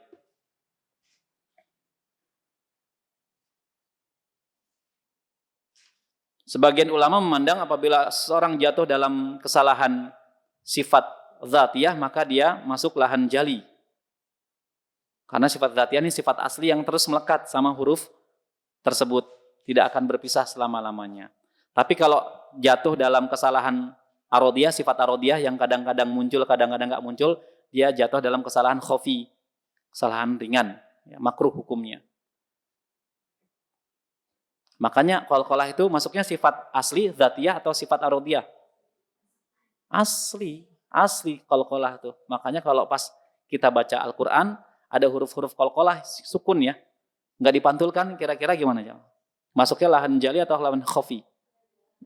Sebagian ulama memandang apabila seorang jatuh dalam kesalahan sifat dzatiyah, maka dia masuk lahan jali. Karena sifat dzatiyah ini sifat asli yang terus melekat sama huruf tersebut. Tidak akan berpisah selama-lamanya. Tapi kalau jatuh dalam kesalahan ar-radiyah, sifat ar-radiyah yang kadang-kadang muncul, kadang-kadang nggak muncul, dia jatuh dalam kesalahan khafi, kesalahan ringan, ya, makruh hukumnya. Makanya qalqalah itu masuknya sifat asli, dzatiyah atau sifat ar-radiyah? Asli qalqalah itu. Makanya kalau pas kita baca Al-Quran, ada huruf-huruf qalqalah sukun ya, nggak dipantulkan, kira-kira gimana ya? Masuknya lahan jali atau lahan khafi?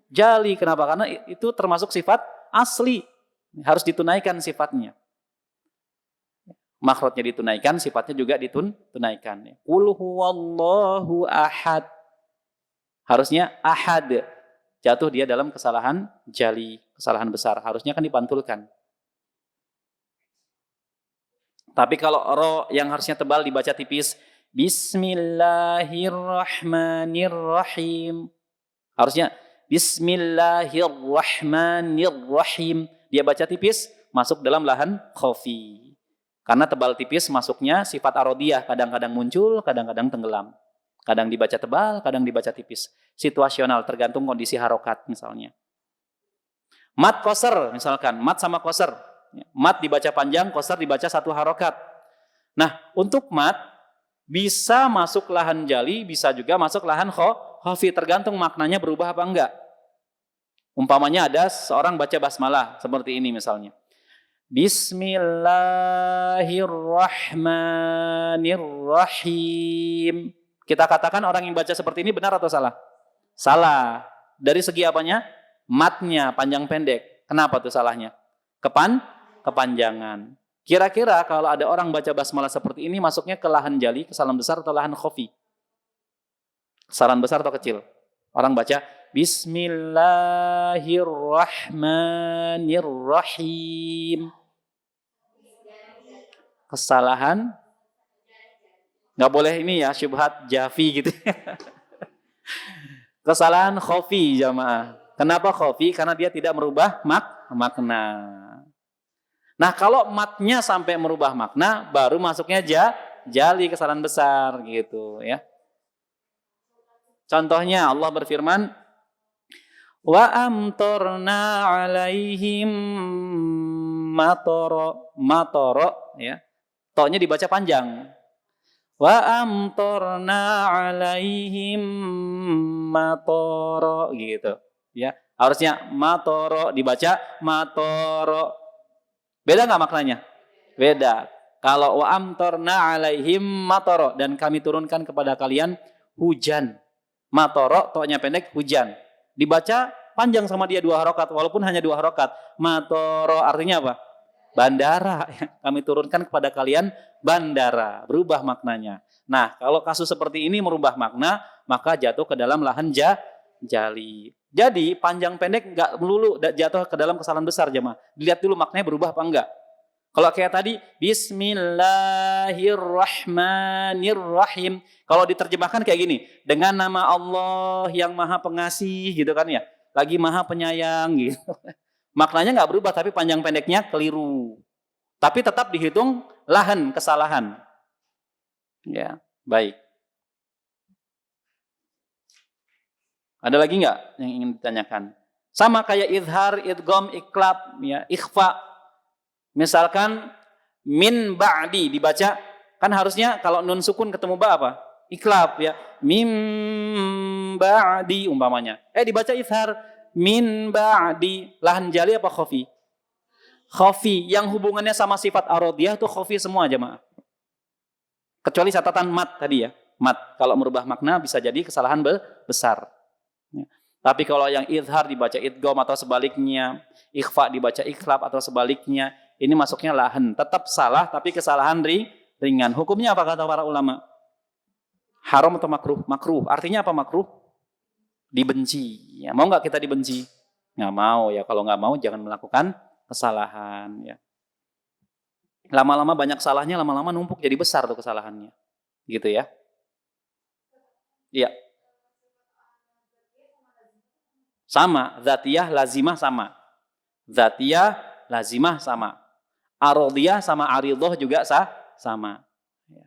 Jali, kenapa? Karena itu termasuk sifat asli, harus ditunaikan sifatnya. Makhrajnya ditunaikan, sifatnya juga ditunaikan. Qul huwallahu ahad. Harusnya ahad. Jatuh dia dalam kesalahan jali, kesalahan besar. Harusnya kan dipantulkan. Tapi kalau ro yang harusnya tebal dibaca tipis, Bismillahirrahmanirrahim. Harusnya Bismillahirrahmanirrahim. Dia baca tipis, masuk dalam lahan khafi. Karena tebal tipis masuknya sifat ar-radiyah. Kadang-kadang muncul, kadang-kadang tenggelam. Kadang dibaca tebal, kadang dibaca tipis. Situasional, tergantung kondisi harokat misalnya. Mat qasr misalkan, mat sama qasr. Mat dibaca panjang, qasr dibaca satu harokat. Nah, untuk mat bisa masuk lahan jali, bisa juga masuk lahan khafi, tergantung maknanya berubah apa enggak. Umpamanya ada seorang baca basmalah seperti ini misalnya. Bismillahirrahmanirrahim. Kita katakan orang yang baca seperti ini benar atau salah? Salah. Dari segi apanya? Matnya, panjang pendek. Kenapa tuh salahnya? Kepanjangan. Kira-kira kalau ada orang baca basmalah seperti ini, masuknya ke lahan jali, kesalahan besar atau lahan khafi? Kesalahan besar atau kecil? Orang baca Bismillahirrahmanirrahim. Kesalahan, nggak boleh ini ya, syubhat jafi gitu. Kesalahan khafi jamaah. Kenapa khafi? Karena dia tidak merubah makna. Nah, kalau matnya sampai merubah makna, baru masuknya jali, kesalahan besar gitu ya. Contohnya Allah berfirman, wa amtorna alaihim matoro, ya. To-nya dibaca panjang. Wa amtorna alaihim matoro gitu, ya. Harusnya matoro dibaca matoro. Beda nggak maknanya? Beda. Kalau wa amtorna alaihim matoro, dan kami turunkan kepada kalian hujan. Matoro, to-nya pendek, hujan. Dibaca panjang sama dia 2 harokat, walaupun hanya 2 harokat. Matoro artinya apa? Bandara. Kami turunkan kepada kalian bandara. Berubah maknanya. Nah, kalau kasus seperti ini merubah makna, maka jatuh ke dalam lahan jali. Jadi panjang pendek nggak melulu jatuh ke dalam kesalahan besar, jemaah. Dilihat dulu maknanya berubah apa enggak. Kalau kayak tadi, Bismillahirrahmanirrahim. Kalau diterjemahkan kayak gini, dengan nama Allah yang Maha Pengasih, gitu kan ya. Lagi Maha Penyayang, gitu. Maknanya nggak berubah, tapi panjang pendeknya keliru. Tapi tetap dihitung lahan kesalahan. Ya, baik. Ada lagi nggak yang ingin ditanyakan? Sama kayak idhar, idgham, iklab, ya, ikhfa. Misalkan min ba'di dibaca, kan harusnya kalau nun sukun ketemu ba apa? Iklab, ya. Min ba'di umpamanya. Dibaca idhar, min ba'di. Lahan jali apa khafi? Khafi. Yang hubungannya sama sifat arodiyah itu khafi semua, jemaah. Kecuali catatan mat tadi ya. Mat. Kalau merubah makna bisa jadi kesalahan besar. Tapi kalau yang idhar dibaca idgham atau sebaliknya, ikhfa dibaca ikhlab atau sebaliknya, ini masuknya lahan. Tetap salah, tapi kesalahan ringan. Hukumnya apa kata para ulama? Haram atau makruh? Makruh. Artinya apa makruh? Dibenci. Ya, mau nggak kita dibenci? Nggak mau ya. Kalau nggak mau jangan melakukan kesalahan. Ya. Lama-lama banyak salahnya, lama-lama numpuk jadi besar tuh kesalahannya. Gitu ya. Iya. Sama, dzatiyah, lazimah sama. Dzatiyah, lazimah sama. Arodiyah sama aridoh juga sama. Ya.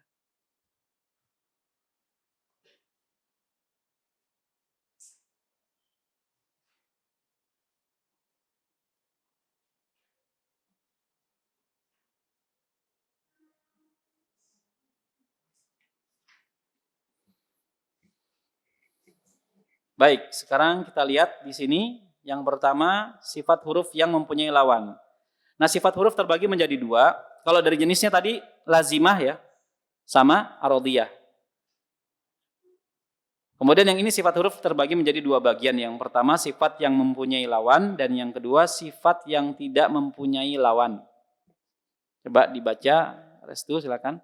Baik, sekarang kita lihat di sini yang pertama sifat huruf yang mempunyai lawan. Nah, sifat huruf terbagi menjadi 2. Kalau dari jenisnya tadi lazimah ya, sama arodiyah. Kemudian yang ini sifat huruf terbagi menjadi 2 bagian. Yang pertama sifat yang mempunyai lawan dan yang kedua sifat yang tidak mempunyai lawan. Coba dibaca, Restu silakan.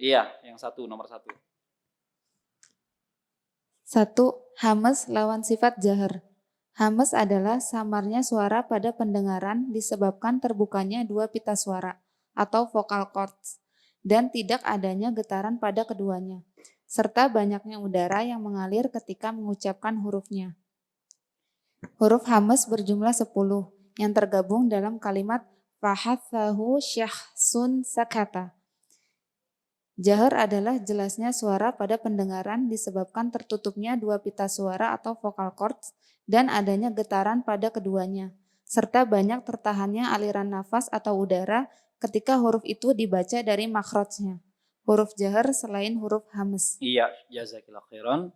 Iya, yang nomor 1. 1. Hamas lawan sifat jahar. Hamas adalah samarnya suara pada pendengaran disebabkan terbukanya 2 pita suara atau vocal cords dan tidak adanya getaran pada keduanya, serta banyaknya udara yang mengalir ketika mengucapkan hurufnya. Huruf hamas berjumlah 10 yang tergabung dalam kalimat fahathahu syahsun sakata. Jahar adalah jelasnya suara pada pendengaran disebabkan tertutupnya 2 pita suara atau vocal cords dan adanya getaran pada keduanya, serta banyak tertahannya aliran nafas atau udara ketika huruf itu dibaca dari makhrajnya. Huruf jahar selain huruf hamas. Iya, jazakillah khairan.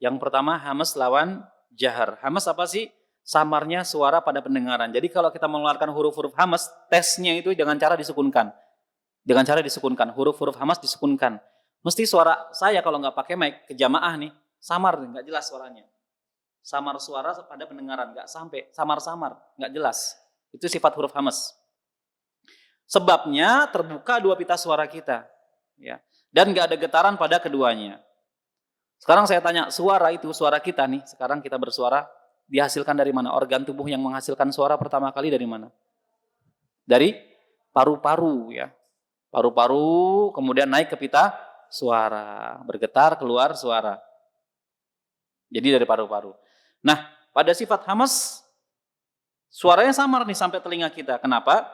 Yang pertama hamas lawan jahar. Hamas apa sih? Samarnya suara pada pendengaran. Jadi kalau kita mengeluarkan huruf-huruf hamas, tesnya itu dengan cara disukunkan. Dengan cara disukunkan, huruf-huruf hamas disukunkan. Mesti suara saya kalau nggak pakai mic ke jamaah nih, samar, nggak jelas suaranya. Samar suara pada pendengaran, nggak sampai, samar-samar, nggak jelas. Itu sifat huruf hamas. Sebabnya terbuka 2 pita suara kita, ya, dan nggak ada getaran pada keduanya. Sekarang saya tanya, suara itu, suara kita nih, sekarang kita bersuara, dihasilkan dari mana? Organ tubuh yang menghasilkan suara pertama kali dari mana? Dari paru-paru, ya. Paru-paru kemudian naik ke pita suara, bergetar keluar suara. Jadi dari paru-paru. Nah, pada sifat hamas suaranya samar nih sampai telinga kita. Kenapa?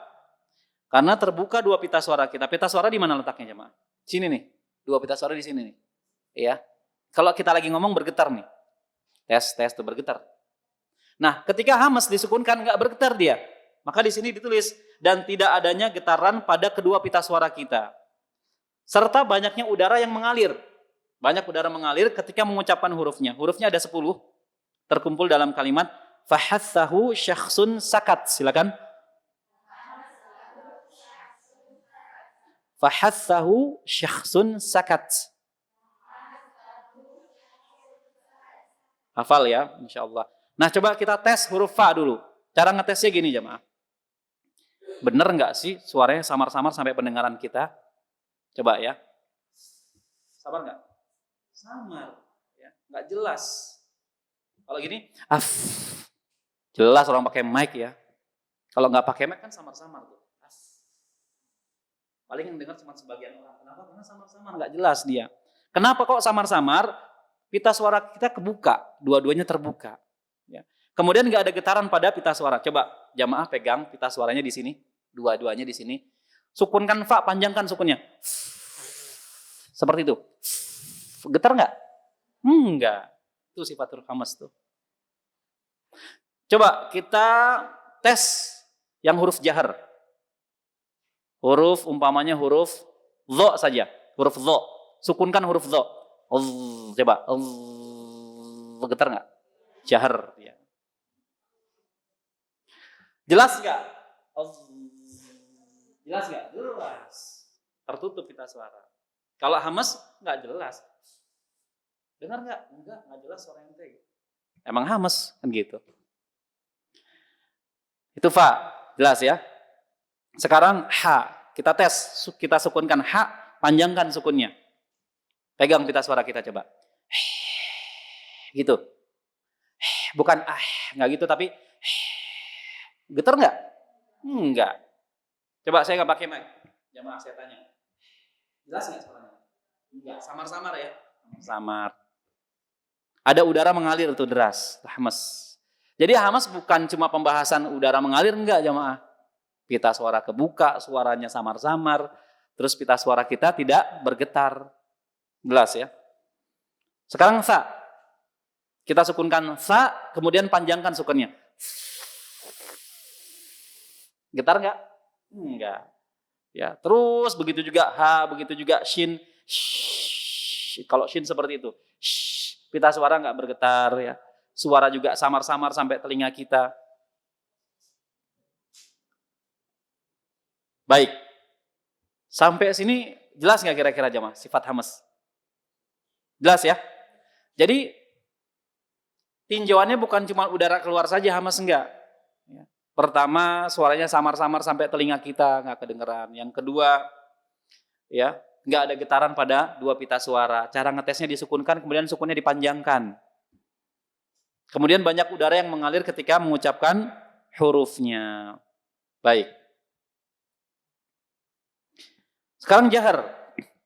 Karena terbuka 2 pita suara kita. Pita suara di mana letaknya, jemaah? Sini nih. Dua pita suara di sini nih. Ya. Kalau kita lagi ngomong bergetar nih. Tes tuh bergetar. Nah, ketika hamas disukunkan nggak bergetar dia. Maka di sini ditulis dan tidak adanya getaran pada kedua pita suara kita. Serta banyaknya udara yang mengalir. Banyak udara mengalir ketika mengucapkan hurufnya. Hurufnya ada 10 terkumpul dalam kalimat fahathahu syakhsun sakat. Silakan. Fahathahu syakhsun sakat. Hafal ya, insyaallah. Nah, coba kita tes huruf fa dulu. Cara ngetesnya gini jemaah. Bener nggak sih suaranya samar-samar sampai pendengaran kita? Coba ya. Samar nggak? Samar. Ya, nggak jelas. Kalau gini, jelas orang pakai mic ya. Kalau nggak pakai mic kan samar-samar tuh. Paling yang dengar cuma sebagian orang. Kenapa? Karena samar-samar, nggak jelas dia. Kenapa kok samar-samar? Pita suara kita kebuka, dua-duanya terbuka. Ya. Kemudian nggak ada getaran pada pita suara. Coba jamaah pegang pita suaranya di sini, dua-duanya di sini. Sukunkan fa, panjangkan sukunnya. Seperti itu. Getar nggak? Enggak. Itu sifat huruf hamas tuh. Coba kita tes yang huruf jahar. Huruf umpamanya huruf dho saja. Huruf dho. Sukunkan huruf dho. Coba. Getar nggak? Jahar. Ya. Jelas nggak? Jelas nggak? Jelas. Tertutup pita suara. Kalau hamas nggak jelas. Dengar nggak? Nggak jelas suara ente. Emang hamas kan gitu. Itu fa, jelas ya. Sekarang ha, kita tes, kita sukunkan ha, panjangkan sukunnya. Pegang pita suara kita coba. Gitu. Bukan nggak gitu tapi getar nggak? Enggak. Coba saya nggak pakai mic. Jamaah saya tanya. Jelas nggak suaranya? Enggak, samar-samar ya. Samar. Ada udara mengalir tuh deras, hamas. Jadi hamas bukan cuma pembahasan udara mengalir, enggak jamaah. Pita suara kebuka, suaranya samar-samar, terus pita suara kita tidak bergetar. Jelas ya. Sekarang sa. Kita sukunkan sa, kemudian panjangkan sukunnya. Getar enggak? Enggak. Ya, terus begitu juga ha, begitu juga shin. Kalau shin seperti itu. Pita suara enggak bergetar ya. Suara juga samar-samar sampai telinga kita. Baik. Sampai sini jelas nggak kira-kira jamaah sifat hamas? Jelas ya? Jadi tinjauannya bukan cuma udara keluar saja hamas enggak. Pertama suaranya samar-samar sampai telinga kita nggak kedengeran. Yang kedua ya nggak ada getaran pada dua pita suara. Cara ngetesnya disukunkan kemudian sukunnya dipanjangkan. Kemudian banyak udara yang mengalir ketika mengucapkan hurufnya. Baik. Sekarang jahar.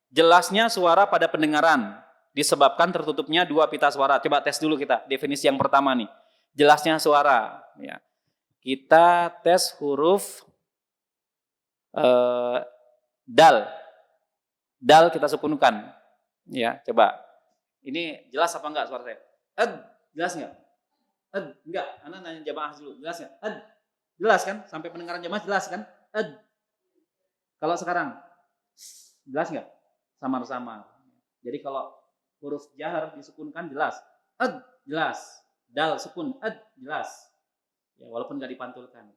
Jelasnya suara pada pendengaran disebabkan tertutupnya dua pita suara. Coba tes dulu kita. Definisi yang pertama nih. Jelasnya suara. Ya. Kita tes huruf dal. Dal kita sukunkan. Ya, coba. Ini jelas apa enggak suara saya? Jelas enggak? Enggak. Anak nanya jamaah dulu. Jelas enggak? Jelas kan? Sampai pendengaran jamaah jelas kan? Kalau sekarang jelas nggak? Samar-samar. Jadi kalau huruf jahar disukunkan jelas. Jelas. Dal sukun. Jelas. Ya, walaupun nggak dipantulkan.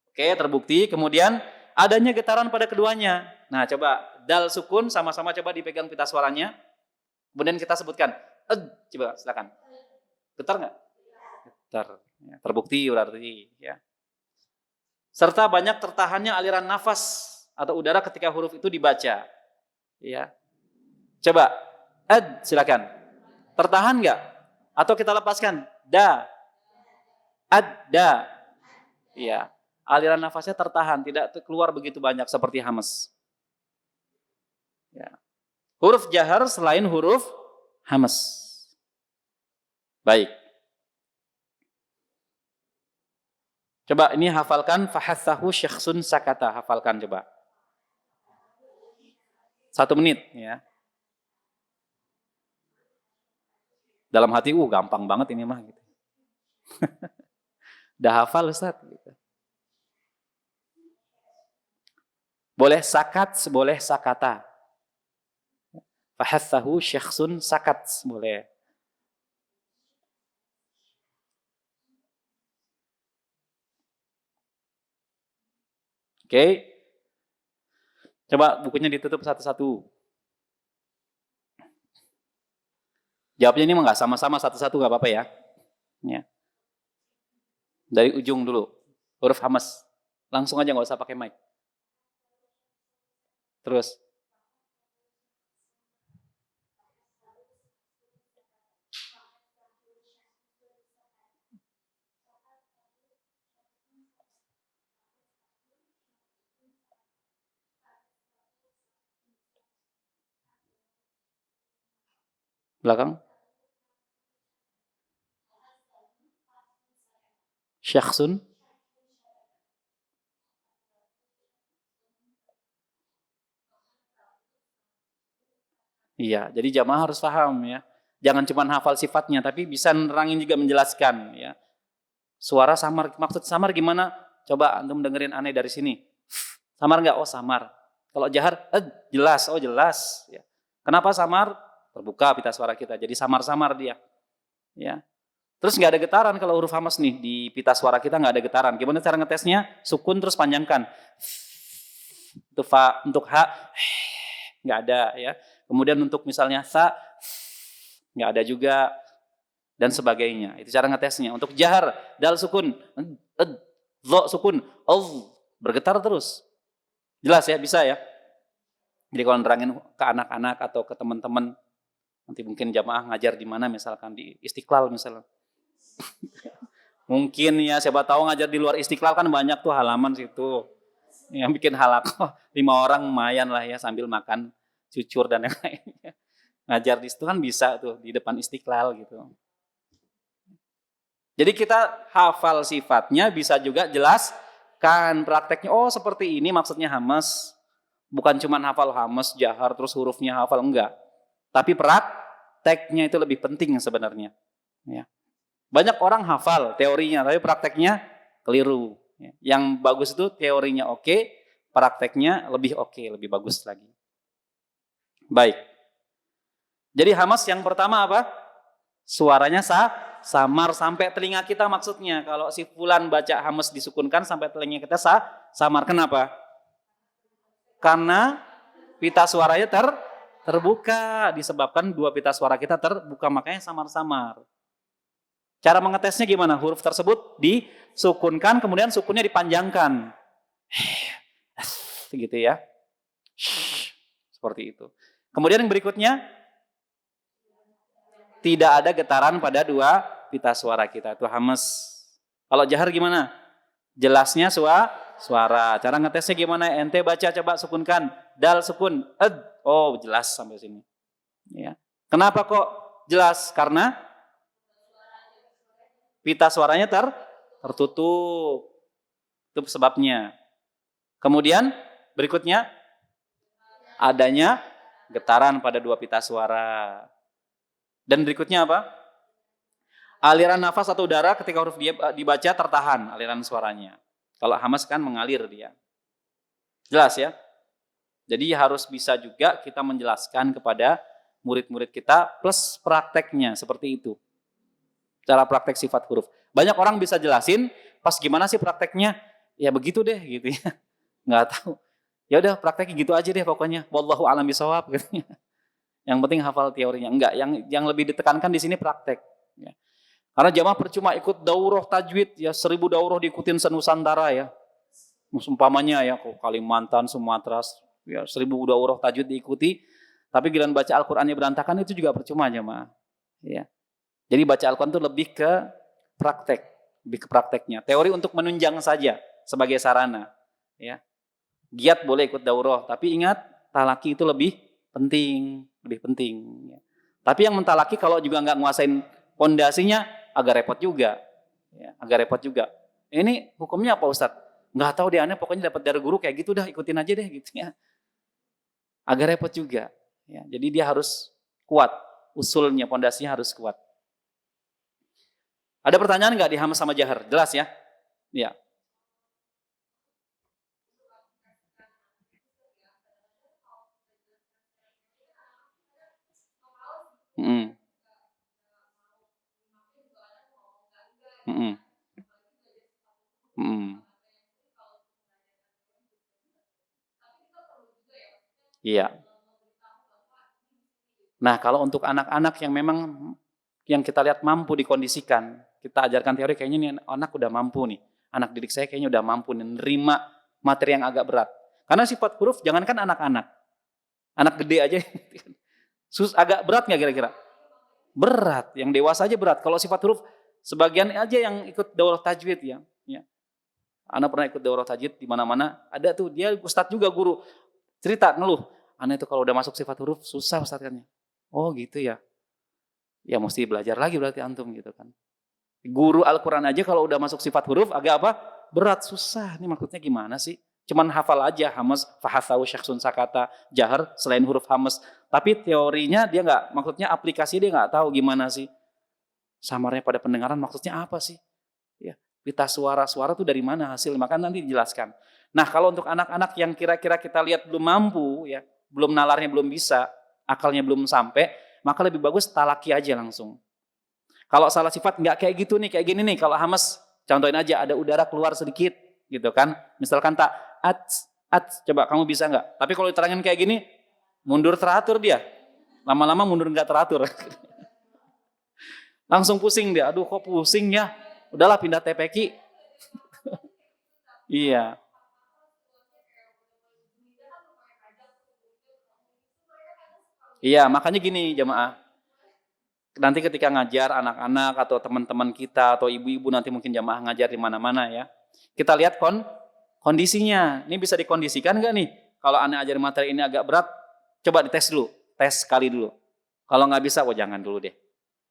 Oke, terbukti. Kemudian adanya getaran pada keduanya. Nah, coba dal sukun sama-sama coba dipegang pita suaranya. Kemudian kita sebutkan. Coba silakan. Getar nggak? Getar. Ya, terbukti berarti. Ya. Serta banyak tertahannya aliran nafas atau udara ketika huruf itu dibaca. Ya. Coba, silakan. Tertahan nggak? Atau kita lepaskan? Da. Da. Ya. Aliran nafasnya tertahan, tidak keluar begitu banyak seperti hamas. Ya. Huruf jahar selain huruf hamas. Baik. Coba ini hafalkan fahathahu syakhsun sakata. Hafalkan coba. 1 menit ya. Dalam hati, gampang banget ini mah. Gitu. Udah hafal Ustaz. Gitu. Boleh sakat, boleh sakata. Fahathahu syakhsun sakat, boleh. Oke. Coba bukunya ditutup satu-satu. Jawabnya ini nggak sama-sama satu-satu, nggak apa-apa ya. Ya. Dari ujung dulu, huruf hamas. Langsung aja, nggak usah pakai mic. Terus. Belakang. Syakhsun. Iya, jadi jamaah harus paham ya. Jangan cuma hafal sifatnya, tapi bisa nerangin juga, menjelaskan ya. Suara samar, maksud samar gimana? Coba antum dengerin aneh dari sini. Samar nggak? Oh samar. Kalau jahar, jelas. Oh jelas. Ya. Kenapa samar? Terbuka pita suara kita, jadi samar-samar dia. Ya. Terus nggak ada getaran kalau huruf hamas nih di pita suara kita, nggak ada getaran. Gimana cara ngetesnya? Sukun terus panjangkan. Untuk fa, untuk ha, nggak ada ya. Kemudian untuk misalnya sa, nggak ada juga, dan sebagainya. Itu cara ngetesnya. Untuk jahar, dal sukun, lo sukun, bergetar terus. Jelas ya, bisa ya. Jadi kalau nerangin ke anak-anak atau ke teman-teman, nanti mungkin jamaah ngajar di mana, misalkan di Istiqlal misalnya. Mungkin ya, siapa tahu ngajar di luar Istiqlal kan banyak tuh halaman situ. Yang bikin halakoh 5 orang lumayan lah ya, sambil makan cucur dan yang lainnya. Ngajar di situ kan bisa tuh, di depan Istiqlal gitu. Jadi kita hafal sifatnya, bisa juga jelaskan prakteknya. Oh seperti ini maksudnya hamas. Bukan cuma hafal hamas, jahar, terus hurufnya hafal, enggak. Tapi prakteknya itu lebih penting sebenarnya. Ya. Banyak orang hafal teorinya, tapi prakteknya keliru. Yang bagus itu teorinya oke, prakteknya lebih oke, lebih bagus lagi. Baik. Jadi hamas yang pertama apa? Suaranya samar sampai telinga kita maksudnya. Kalau si fulan baca hamas disukunkan sampai telinga kita samar. Kenapa? Karena pita suaranya terbuka, disebabkan 2 pita suara kita terbuka, makanya samar-samar. Cara mengetesnya gimana? Huruf tersebut disukunkan, kemudian sukunnya dipanjangkan. Gitu ya. Seperti itu. Kemudian yang berikutnya, tidak ada getaran pada 2 pita suara kita. Itu hamas. Kalau jahar gimana? Jelasnya suara. Cara ngetesnya gimana? Ente baca, coba sukunkan. Dal sukun. Oh jelas sampai sini. Ya. Kenapa kok jelas? Karena pita suaranya tertutup. Itu sebabnya. Kemudian berikutnya, adanya getaran pada 2 pita suara. Dan berikutnya apa? Aliran nafas atau udara ketika huruf dia dibaca tertahan aliran suaranya. Kalau hamas kan mengalir dia. Jelas ya? Jadi harus bisa juga kita menjelaskan kepada murid-murid kita plus prakteknya seperti itu. Cara praktek sifat huruf. Banyak orang bisa jelasin, pas gimana sih prakteknya? Ya begitu deh gitu ya. Nggak tahu. Ya udah prakteknya gitu aja deh pokoknya. Wallahu a'lam bishawab gitu. Yang penting hafal teorinya. Enggak, yang lebih ditekankan di sini praktek. Ya. Karena jamaah percuma ikut daurah tajwid, ya 1000 daurah diikutin senusantara ya. Umpamanya ya, Kalimantan, Sumatera, ya 1000 daurah tajwid diikuti, tapi giliran baca Al-Qur'annya berantakan, itu juga percuma jamaah. Ya. Jadi baca Al-Qur'an itu lebih ke praktek, lebih ke prakteknya. Teori untuk menunjang saja sebagai sarana. Ya. Giat boleh ikut daurah, tapi ingat talaki itu lebih penting. Ya. Tapi yang mentalaki kalau juga nggak nguasain pondasinya agak repot juga. Ya, agak repot juga. Ini hukumnya apa Ustadz? Nggak tahu deh, aneh pokoknya dapat dari guru kayak gitu dah, ikutin aja deh gitu ya. Agak repot juga. Ya, jadi dia harus kuat, usulnya, pondasinya harus kuat. Ada pertanyaan nggak di hamas sama jahar? Jelas ya? Ya. Mm-mm. Mm-mm. Mm-mm. Iya. Nah, kalau untuk anak-anak yang memang yang kita lihat mampu dikondisikan, kita ajarkan teori kayaknya nih anak udah mampu nih. Anak didik saya kayaknya udah mampu nih nerima materi yang agak berat. Karena sifat huruf jangankan anak-anak, anak gede aja agak berat nggak kira-kira? Berat, yang dewasa aja berat. Kalau sifat huruf sebagian aja yang ikut daurah tajwid ya. Anak pernah ikut daurah tajwid di mana-mana, ada tuh dia ustadz juga guru cerita ngeluh. Anak itu kalau udah masuk sifat huruf susah ustadz katanya. Oh gitu ya. Ya mesti belajar lagi berarti antum gitu kan. Guru Al-Quran aja kalau udah masuk sifat huruf agak apa? Berat, susah. Ini maksudnya gimana sih? Cuman hafal aja hamas, fahasahu syakhsun sakata, jahar selain huruf hamas. Tapi teorinya dia nggak, maksudnya aplikasi dia nggak tahu gimana sih. Samarnya pada pendengaran maksudnya apa sih? Ya, pita suara-suara tuh dari mana hasil? Maka nanti dijelaskan. Nah kalau untuk anak-anak yang kira-kira kita lihat belum mampu, ya, belum nalarnya belum bisa, akalnya belum sampai, maka lebih bagus talaki aja langsung. Kalau salah sifat nggak kayak gitu nih, kayak gini nih. Kalau hamas, contohin aja ada udara keluar sedikit, gitu kan? Misalkan tak coba kamu bisa nggak? Tapi kalau diterangin kayak gini, mundur teratur dia. Lama-lama mundur nggak teratur. Langsung pusing dia. Aduh kok pusing ya? Udahlah pindah TPQ. Iya. Iya, makanya gini jamaah. Nanti ketika ngajar anak-anak atau teman-teman kita atau ibu-ibu nanti mungkin jamaah ngajar di mana-mana ya. Kita lihat kondisinya. Ini bisa dikondisikan nggak nih? Kalau anak ajar materi ini agak berat, coba dites dulu. Tes sekali dulu. Kalau nggak bisa, jangan dulu deh.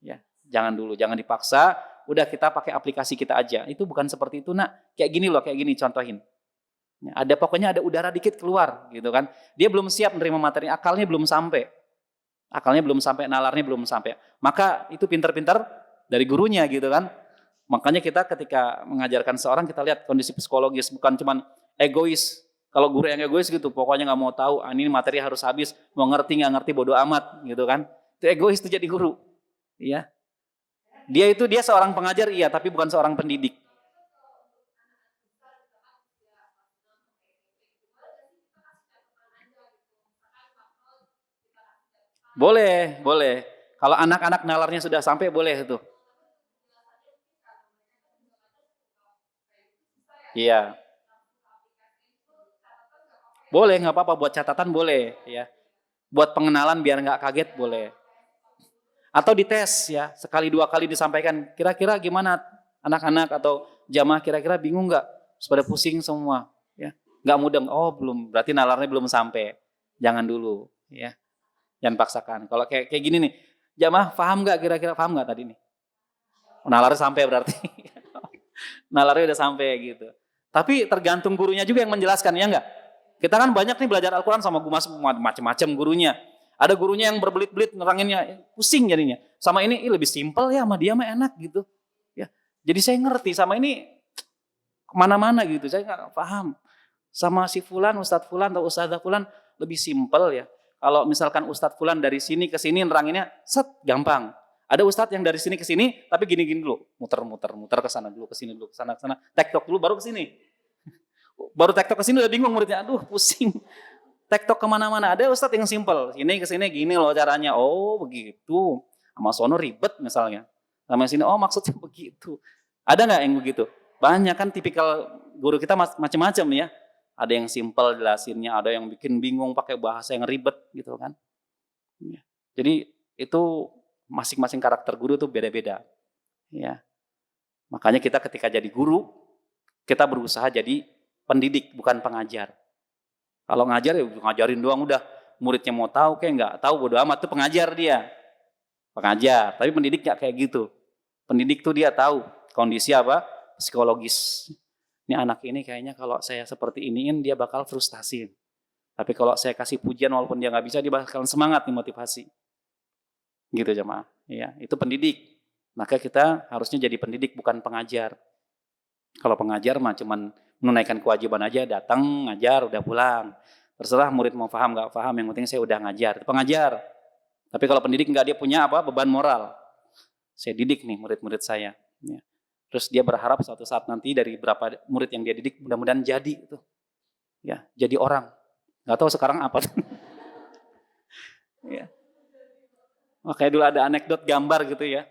Ya, jangan dulu, jangan dipaksa. Udah kita pakai aplikasi kita aja. Itu bukan seperti itu nak. Kayak gini loh, kayak gini contohin. Ada pokoknya ada udara dikit keluar gitu kan. Dia belum siap menerima materi, akalnya belum sampai. Akalnya belum sampai, nalarnya belum sampai. Maka itu pintar-pintar dari gurunya gitu kan. Makanya kita ketika mengajarkan seorang kita lihat kondisi psikologis, bukan cuman egois. Kalau guru yang egois gitu, pokoknya nggak mau tahu, ini materi harus habis, mau ngerti nggak ngerti bodo amat gitu kan. Itu egois itu jadi guru. Iya. Dia seorang pengajar iya, tapi bukan seorang pendidik. Boleh, boleh. Kalau anak-anak nalarnya sudah sampai boleh itu. Iya. Boleh, nggak apa-apa buat catatan boleh ya. Buat pengenalan biar nggak kaget boleh. Atau dites ya, sekali dua kali disampaikan. Kira-kira gimana anak-anak atau jamaah kira-kira bingung nggak? Pada pusing semua ya. Nggak mudeng. Oh, belum. Berarti nalarnya belum sampai. Jangan dulu ya. Jangan paksakan. Kalau kayak gini nih, jamaah paham nggak kira-kira paham nggak tadi nih? Nalarnya sampai berarti. Nalarnya udah sampai gitu. Tapi tergantung gurunya juga yang menjelaskan ya enggak? Kita kan banyak nih belajar Al-Quran sama guru macam-macam gurunya. Ada gurunya yang berbelit-belit neranginnya, pusing jadinya. Sama ini lebih simpel ya, sama dia mah enak gitu. Ya. Jadi saya ngerti sama ini kemana-mana gitu, saya nggak paham. Sama si Fulan, Ustadz Fulan atau Ustadzah Fulan lebih simpel ya. Kalau misalkan Ustadz Fulan dari sini ke sini neranginnya, gampang. Ada Ustadz yang dari sini ke sini, tapi gini-gini dulu, muter ke sana dulu, ke sini dulu, ke sana, tektok dulu, baru ke sini. Baru tektok ke sini udah bingung muridnya, aduh pusing. Tektok kemana-mana, ada Ustadz yang simpel, sini ke sini gini loh caranya, oh begitu. Sama sono ribet misalnya, sama sini, oh maksudnya begitu. Ada nggak yang begitu? Banyak kan tipikal guru kita macam-macam ya. Ada yang simpel jelasinnya, ada yang bikin bingung pakai bahasa yang ribet gitu kan. Jadi itu masing-masing karakter guru tuh beda-beda. Ya. Makanya kita ketika jadi guru, kita berusaha jadi pendidik bukan pengajar. Kalau ngajar ya ngajarin doang udah, muridnya mau tahu kayak nggak tahu bodo amat, tuh pengajar dia. Pengajar, tapi pendidik nggak kayak gitu. Pendidik tuh dia tahu kondisi apa? Psikologis. Ini anak ini kayaknya kalau saya seperti iniin dia bakal frustasi. Tapi kalau saya kasih pujian walaupun dia nggak bisa, dia bakal semangat nih motivasi. Gitu jemaah. Ya, itu pendidik. Maka kita harusnya jadi pendidik bukan pengajar. Kalau pengajar mah cuman menunaikan kewajiban aja, datang, ngajar, udah pulang. Terserah murid mau paham nggak paham, yang penting saya udah ngajar. Itu pengajar. Tapi kalau pendidik nggak, dia punya apa? Beban moral. Saya didik nih murid-murid saya. Ya. Terus dia berharap suatu saat nanti dari berapa murid yang dia didik, mudah-mudahan jadi itu. Ya, jadi orang. Nggak tahu sekarang apa. Ya. Makanya dulu ada anekdot gambar gitu ya.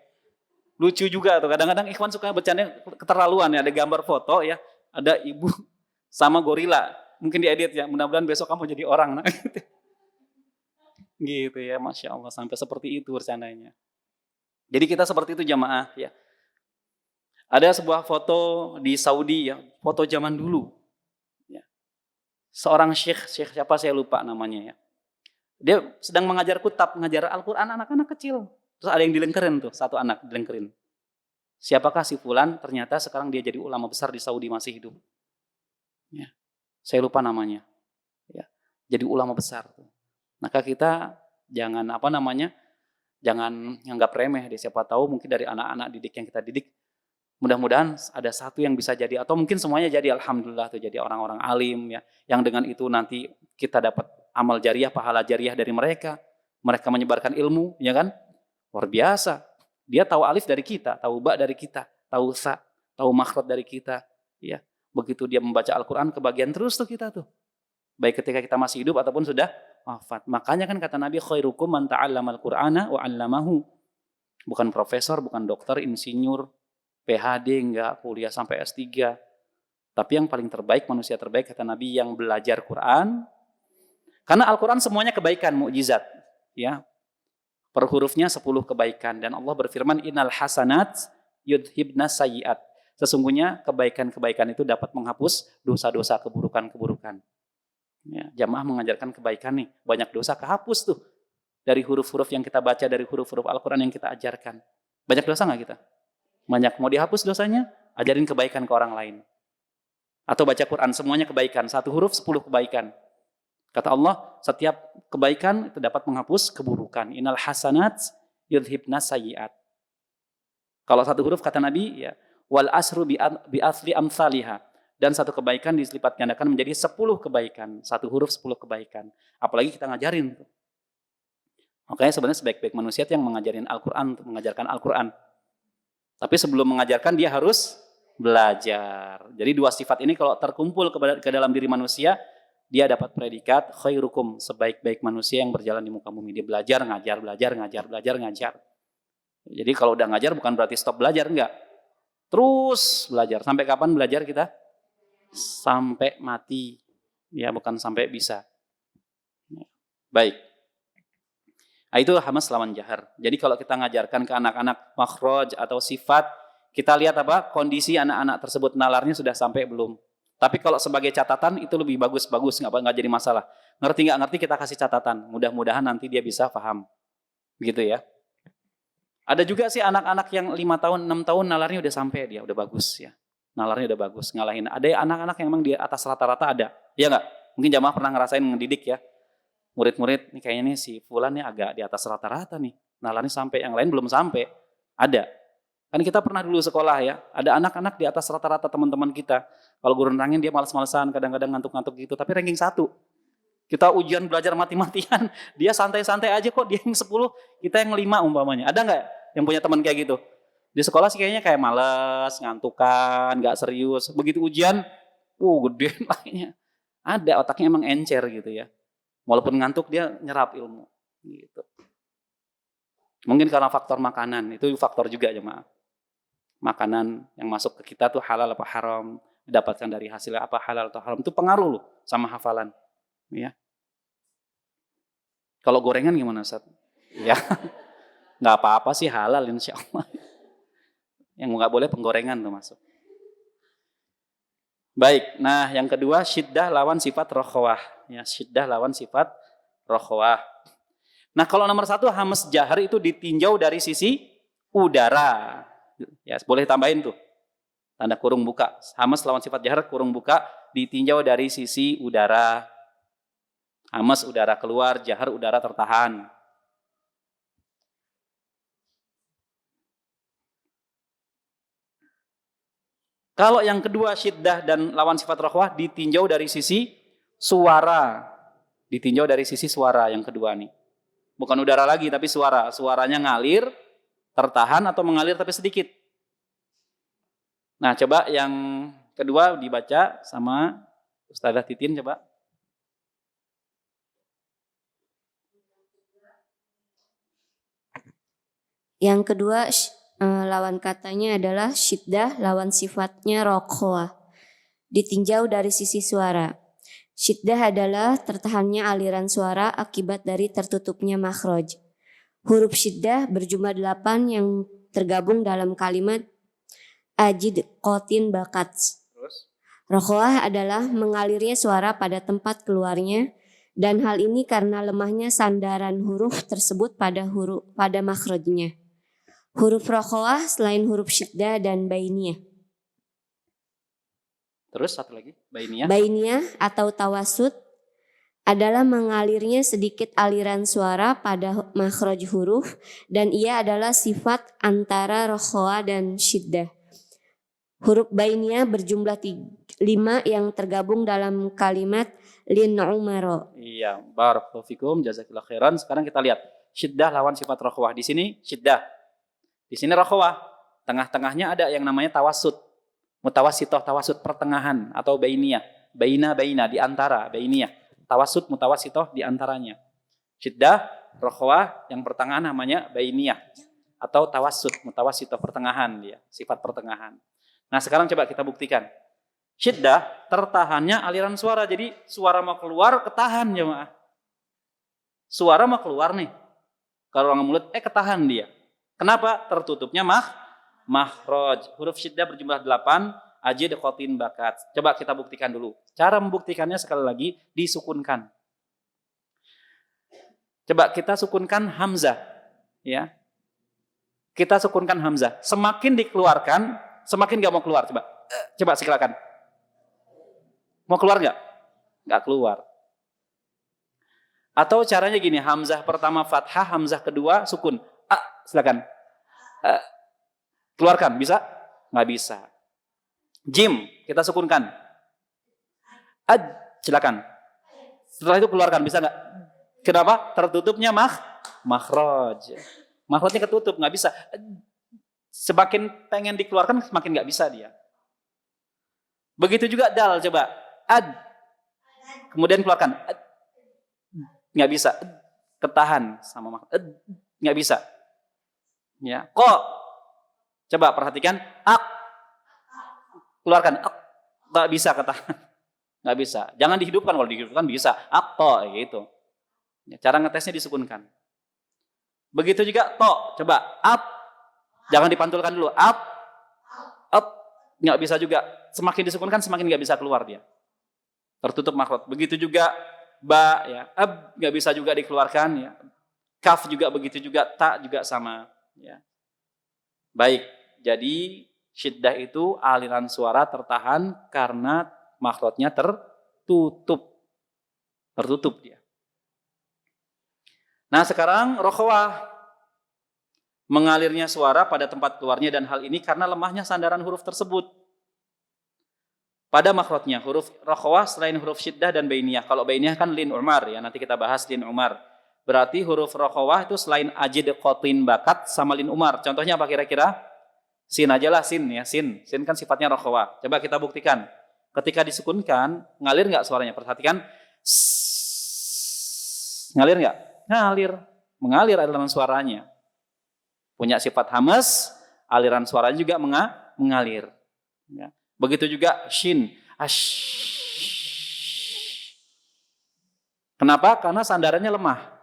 Lucu juga tuh. Kadang-kadang ikhwan suka bercanda keterlaluan ya. Ada gambar foto ya. Ada ibu sama gorila. Mungkin diedit ya. Mudah-mudahan besok kamu jadi orang. Nah, gitu ya. Masya Allah. Sampai seperti itu bercandanya. Jadi kita seperti itu jamaah ya. Ada sebuah foto di Saudi ya. Foto zaman dulu. Ya. Seorang syekh siapa saya lupa namanya ya. Dia sedang mengajar kutab, mengajar Al-Quran anak-anak kecil. Terus ada yang dilengkerin tuh, satu anak dilengkerin. Siapakah si fulan? Ternyata sekarang dia jadi ulama besar di Saudi, masih hidup. Ya. Saya lupa namanya. Ya. Jadi ulama besar. Maka kita jangan jangan nganggap remeh. Siapa tahu mungkin dari anak-anak didik yang kita didik, mudah-mudahan ada satu yang bisa jadi, atau mungkin semuanya jadi, alhamdulillah tuh jadi orang-orang alim ya. Yang dengan itu nanti kita dapat amal jariah, pahala jariah dari mereka. Mereka menyebarkan ilmu, ya kan? Luar biasa. Dia tahu alif dari kita, tahu ba dari kita, tahu sa, tahu makhraj dari kita. Ya, begitu dia membaca Al-Quran, kebagian terus tuh kita tuh. Baik ketika kita masih hidup ataupun sudah wafat. Makanya kan kata Nabi, khairukum man ta'allamal Qur'ana wa 'allamahu. Bukan profesor, bukan dokter, insinyur, PhD, enggak, kuliah sampai S3. Tapi yang paling terbaik, manusia terbaik kata Nabi yang belajar Quran. Karena Al-Quran semuanya kebaikan, mukjizat. Ya. Per hurufnya 10 kebaikan. Dan Allah berfirman, innal hasanat yudhibna sayyiat. Sesungguhnya kebaikan-kebaikan itu dapat menghapus dosa-dosa, keburukan-keburukan. Ya, jamaah mengajarkan kebaikan nih. Banyak dosa kehapus tuh. Dari huruf-huruf yang kita baca, dari huruf-huruf Al-Quran yang kita ajarkan. Banyak dosa nggak kita? Banyak. Mau dihapus dosanya? Ajarin kebaikan ke orang lain. Atau baca Quran, semuanya kebaikan. 1 huruf, 10 kebaikan. Kata Allah, setiap kebaikan itu dapat menghapus keburukan. Innal hasanat yudhibna sayyiat. Kalau 1 huruf kata Nabi, ya, wal asru bi asli amsalihah. Dan 1 kebaikan diselipat gandakan menjadi 10 kebaikan. 1 huruf 10 kebaikan. Apalagi kita ngajarin. Makanya sebenarnya sebaik-baik manusia itu yang mengajarin Al-Quran, mengajarkan Al-Quran. Tapi sebelum mengajarkan dia harus belajar. Jadi 2 sifat ini kalau terkumpul ke dalam diri manusia, dia dapat predikat khairukum, sebaik-baik manusia yang berjalan di muka bumi. Dia belajar, ngajar, belajar, ngajar, belajar, ngajar. Jadi kalau udah ngajar bukan berarti stop belajar, enggak. Terus belajar. Sampai kapan belajar kita? Sampai mati. Ya, bukan sampai bisa. Baik. Nah, itu hamas lawan jahar. Jadi kalau kita ngajarkan ke anak-anak makhraj atau sifat, kita lihat apa? Kondisi anak-anak tersebut, nalarnya sudah sampai belum. Tapi kalau sebagai catatan itu lebih bagus, nggak jadi masalah. Ngerti nggak ngerti kita kasih catatan. Mudah-mudahan nanti dia bisa paham. Begitu ya. Ada juga sih anak-anak yang 5 tahun, 6 tahun nalarnya udah sampai dia, udah bagus ya. Nalarnya udah bagus, ngalahin. Ada anak-anak yang memang di atas rata-rata ada. Iya nggak? Mungkin jamaah pernah ngerasain ngedidik ya. Murid-murid nih kayaknya nih si fulan nih agak di atas rata-rata nih. Nalarnya sampai, yang lain belum sampai. Ada. Kan kita pernah dulu sekolah ya, ada anak-anak di atas rata-rata teman-teman kita. Kalau guru nerangin dia malas-malesan, kadang-kadang ngantuk-ngantuk gitu, tapi ranking 1. Kita ujian belajar mati-matian, dia santai-santai aja kok, dia yang 10, kita yang 5 umpamanya. Ada nggak yang punya teman kayak gitu? Di sekolah sih kayaknya kayak males, ngantukan, nggak serius. Begitu ujian, gede lahnya. Ada, otaknya emang encer gitu ya. Walaupun ngantuk dia nyerap ilmu. Gitu. Mungkin karena faktor makanan, itu faktor juga jemaah. Makanan yang masuk ke kita tuh halal apa haram, didapatkan dari hasilnya apa halal atau haram, itu pengaruh loh sama hafalan. Ya. Kalau gorengan gimana Ustaz? Ya, nggak apa-apa sih halal insya Allah. Yang nggak boleh penggorengan tuh masuk. Baik, nah yang kedua syiddah lawan sifat rokhwah. Ya, syiddah lawan sifat rokhwah. Nah kalau nomor 1 hamas jahar itu ditinjau dari sisi udara. Ya boleh tambahin tuh tanda kurung buka. Hamas lawan sifat jahar kurung buka ditinjau dari sisi udara. Hamas udara keluar, jahar udara tertahan. Kalau yang kedua syiddah dan lawan sifat rokhwah ditinjau dari sisi suara. Ditinjau dari sisi suara yang kedua nih. Bukan udara lagi tapi suara. Suaranya ngalir, tertahan atau mengalir tapi sedikit. Nah, coba yang kedua dibaca sama Ustazah Titin coba. Yang kedua lawan katanya adalah syiddah, lawan sifatnya rokhwah. Ditinjau dari sisi suara. Syiddah adalah tertahannya aliran suara akibat dari tertutupnya makhraj. Huruf syiddah berjumlah 8 yang tergabung dalam kalimat ajid qatin bakat. Rokhwah adalah mengalirnya suara pada tempat keluarnya, dan hal ini karena lemahnya sandaran huruf tersebut pada makhrajnya. Huruf rokhwah selain huruf syiddah dan bainiyah. Terus satu lagi, bainiyah. Bainiyah atau tawasud adalah mengalirnya sedikit aliran suara pada makhraj huruf, dan ia adalah sifat antara rokhwah dan syiddah. Huruf bainiyah berjumlah 5 yang tergabung dalam kalimat lin umaro. Iya, barakallahu fikum, jazakillahu khairan. Sekarang kita lihat syiddah lawan sifat rokhwah. Di sini syiddah. Di sini rokhwah, tengah-tengahnya ada yang namanya tawasud, mutawasitoh, tawasud pertengahan atau bainiyah, baina di antara, bainiyah, tawasud mutawasitoh di antaranya. Syiddah, rokhwah yang pertengahan namanya bainiyah atau tawasud mutawasitoh pertengahan dia, sifat pertengahan. Nah sekarang coba kita buktikan. Syiddah tertahannya aliran suara, jadi suara mau keluar ketahan jemaah. Suara mau keluar nih, kalau orang mulut ketahan dia. Kenapa? Tertutupnya makhraj. Huruf syiddah berjumlah 8, ajid qatin bakat. Coba kita buktikan dulu. Cara membuktikannya sekali lagi disukunkan. Coba kita sukunkan hamzah, ya. Kita sukunkan hamzah. Semakin dikeluarkan, semakin nggak mau keluar. Coba silakan. Mau keluar nggak? Nggak keluar. Atau caranya gini, hamzah pertama fathah, hamzah kedua sukun. Silakan. Keluarkan, bisa? Nggak bisa. Jim, kita sukunkan. Silakan. Setelah itu keluarkan, bisa nggak? Kenapa? Tertutupnya makhraj. Makhrajnya ketutup, nggak bisa. Semakin pengen dikeluarkan, semakin nggak bisa dia. Begitu juga dal, coba. Kemudian keluarkan. Nggak bisa. Ketahan sama makhraj. Nggak bisa. Ya, coba perhatikan, keluarkan, nggak bisa ketahan, nggak bisa. Jangan dihidupkan, kalau dihidupkan bisa, gitu. Ya, cara ngetesnya disukunkan. Begitu juga coba jangan dipantulkan dulu, nggak bisa juga. Semakin disukunkan semakin nggak bisa keluar dia, tertutup makhraj. Begitu juga ya, nggak bisa juga dikeluarkan ya. Kaf juga begitu juga, ta juga sama. Ya. Baik, jadi syiddah itu aliran suara tertahan karena makhrajnya tertutup dia. Nah sekarang rokhwah, mengalirnya suara pada tempat keluarnya, dan hal ini karena lemahnya sandaran huruf tersebut pada makhrajnya. Huruf rokhwah selain huruf syiddah dan bainiyah. Kalau bainiyah kan lin umar ya, nanti kita bahas lin umar. Berarti huruf rokhwah itu selain ajid qatin bakat sama lin umar. Contohnya apa kira-kira? Sin aja lah, sin ya, sin kan sifatnya rokhwah. Coba kita buktikan. Ketika disukunkan, ngalir nggak suaranya? Perhatikan. Ngalir nggak? Ngalir. Mengalir aliran suaranya. Punya sifat hamas, aliran suaranya juga mengalir. Ya. Begitu juga shin. Kenapa? Karena sandarannya lemah.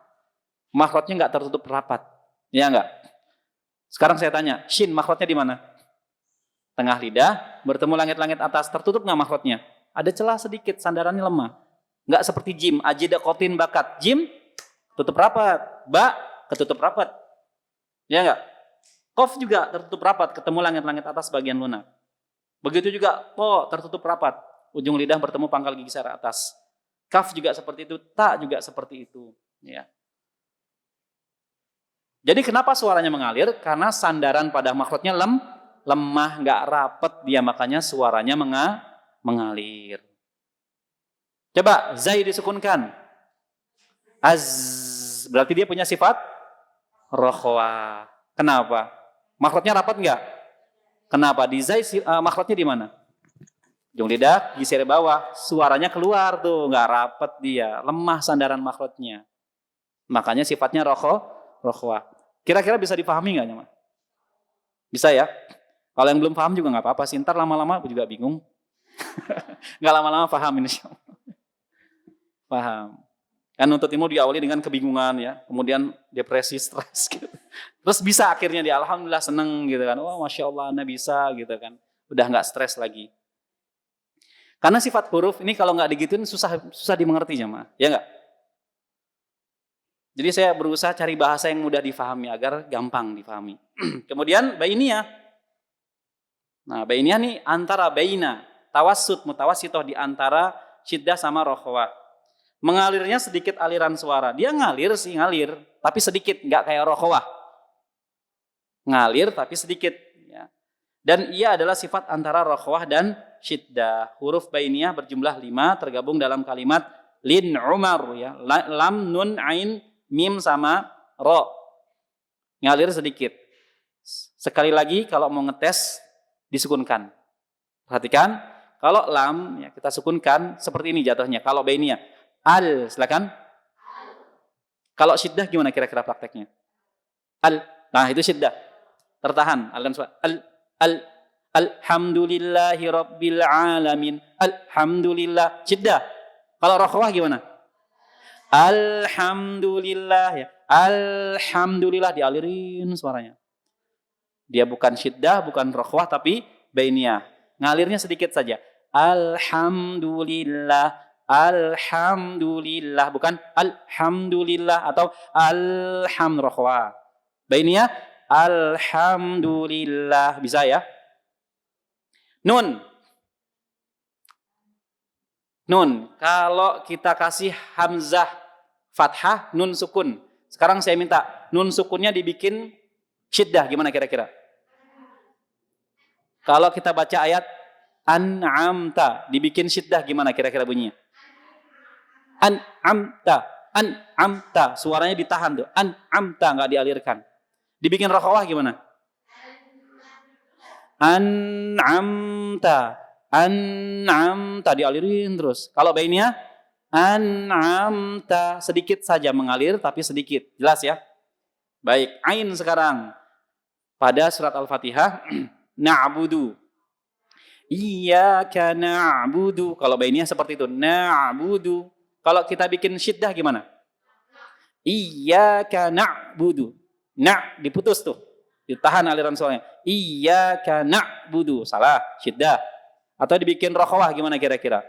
Makhrajnya nggak tertutup rapat, ya nggak? Sekarang saya tanya, shin makhrajnya di mana? Tengah lidah, bertemu langit-langit atas, tertutup nggak makhrajnya? Ada celah sedikit, sandarannya lemah. Nggak seperti jim, ajid qatin bakat. Jim tutup rapat, ba ketutup rapat, ya nggak? Qaf juga tertutup rapat, ketemu langit-langit atas bagian lunak. Begitu juga po tertutup rapat, ujung lidah bertemu pangkal gigi secara atas. Kaf juga seperti itu, ta juga seperti itu, ya. Jadi kenapa suaranya mengalir? Karena sandaran pada makhrajnya lemah, nggak rapet dia, makanya suaranya mengalir. Coba zai disukunkan. Az, berarti dia punya sifat rokhwa. Kenapa? Makhrajnya rapat nggak? Kenapa? Di zai makhrajnya di mana? Ujung lidah geser bawah, suaranya keluar tuh, nggak rapet dia, lemah sandaran makhrajnya. Makanya sifatnya rokhwa. Kira-kira bisa dipahami nggak, Nyama? Bisa ya? Kalau yang belum paham juga nggak apa-apa sih, ntar lama-lama aku juga bingung. Nggak lama-lama paham insya Allah. Paham. Kan nuntut ilmu diawali dengan kebingungan ya, kemudian depresi, stres gitu. Terus bisa akhirnya dia alhamdulillah seneng gitu kan. Wah, Masya Allah Anda bisa gitu kan. Udah nggak stres lagi. Karena sifat huruf ini kalau nggak digituin susah dimengerti Jamaah. Ya nggak? Jadi saya berusaha cari bahasa yang mudah difahami agar gampang difahami. Kemudian bainiyah. Nah, bainiyah nih antara baina, tawassut, mutawassithah di antara syiddah sama rokhwa. Mengalirnya sedikit aliran suara. Dia ngalir, tapi sedikit, nggak kayak rokhwa. Ngalir tapi sedikit. Ya. Dan ia adalah sifat antara rokhwah dan syiddah. Huruf bainiyah berjumlah 5 tergabung dalam kalimat lin umar ya. Lam, nun, ain, mim sama ro. Ngalir sedikit. Sekali lagi kalau mau ngetes disukunkan. Perhatikan, kalau lam ya kita sukunkan seperti ini jatuhnya. Kalau bainiyah al, silakan. Kalau syiddah gimana kira-kira prakteknya? Al. Nah, itu syiddah. Tertahan. Alhamdulillahi rabbil alamin. Alhamdulillah. Syiddah. Kalau rokhwah gimana? Alhamdulillah ya. Alhamdulillah dialirin suaranya. Dia bukan syiddah, bukan rokhwah tapi bainiyah. Ngalirnya sedikit saja. Alhamdulillah. Alhamdulillah, bukan alhamdulillah atau rokhwah. Bainiyah alhamdulillah, bisa ya? Nun. Kalau kita kasih hamzah fathah, nun sukun. Sekarang saya minta nun sukunnya dibikin syiddah, gimana kira-kira? Kalau kita baca ayat an'amta, dibikin syiddah gimana kira-kira bunyinya? An'amta, suaranya ditahan tuh. An'amta, nggak dialirkan. Dibikin rokhawah gimana? An'amta, dialirin terus. Kalau bainiyah an'amta, sedikit saja mengalir tapi sedikit. Jelas ya? Baik, ain sekarang. Pada surat Al-Fatihah na'budu. Iyyaka na'budu. Kalau bainiyah seperti itu, na'budu. Kalau kita bikin syiddah gimana? Iyyaka na'budu. Diputus tuh. Ditahan aliran suaranya. Iyyaka na'budu. Salah, syiddah. Atau dibikin rokhawah gimana kira-kira?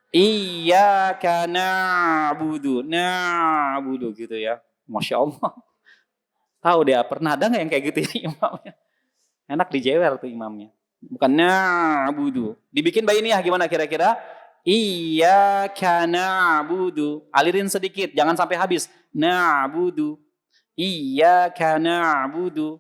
Iyyaka na'budu. Na'budu gitu ya. Masya Allah. Tahu dia pernah ada nggak yang kayak gitu ya imamnya? Enak dijewer tuh imamnya. Bukan na'budu. Dibikin bainiyah gimana kira-kira? Iyyaka na'budu. Alirin sedikit, jangan sampai habis. Na'budu. Iyyaka na'budu.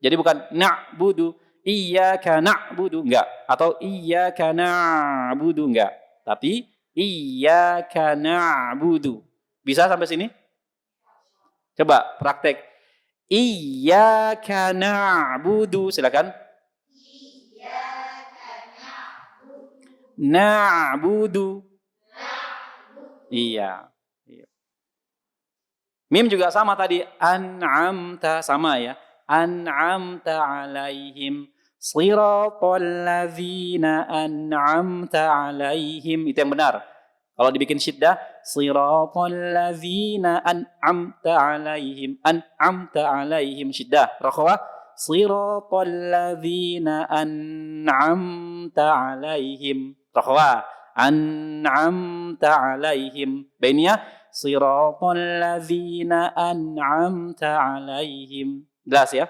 Jadi bukan na'budu. Iyyaka na'budu, enggak. Atau iyyaka na'budu, enggak. Tapi iyyaka na'budu. Bisa sampai sini? Coba praktek. Iyyaka na'budu. Silakan. Na'budu. Iya. Mim juga sama tadi. An'amta, sama ya. An'amta alaihim. Siratal ladzina an'amta alaihim. Itu yang benar. Kalau dibikin syiddah. Siratal ladzina an'amta alaihim. An'amta alaihim. Syiddah. Rakhawah. Siratal ladzina an'amta alaihim. Rakhawah. An'amta alaihim. Bainiyah. Siratal ladzina an'amta alaihim. Jelas ya?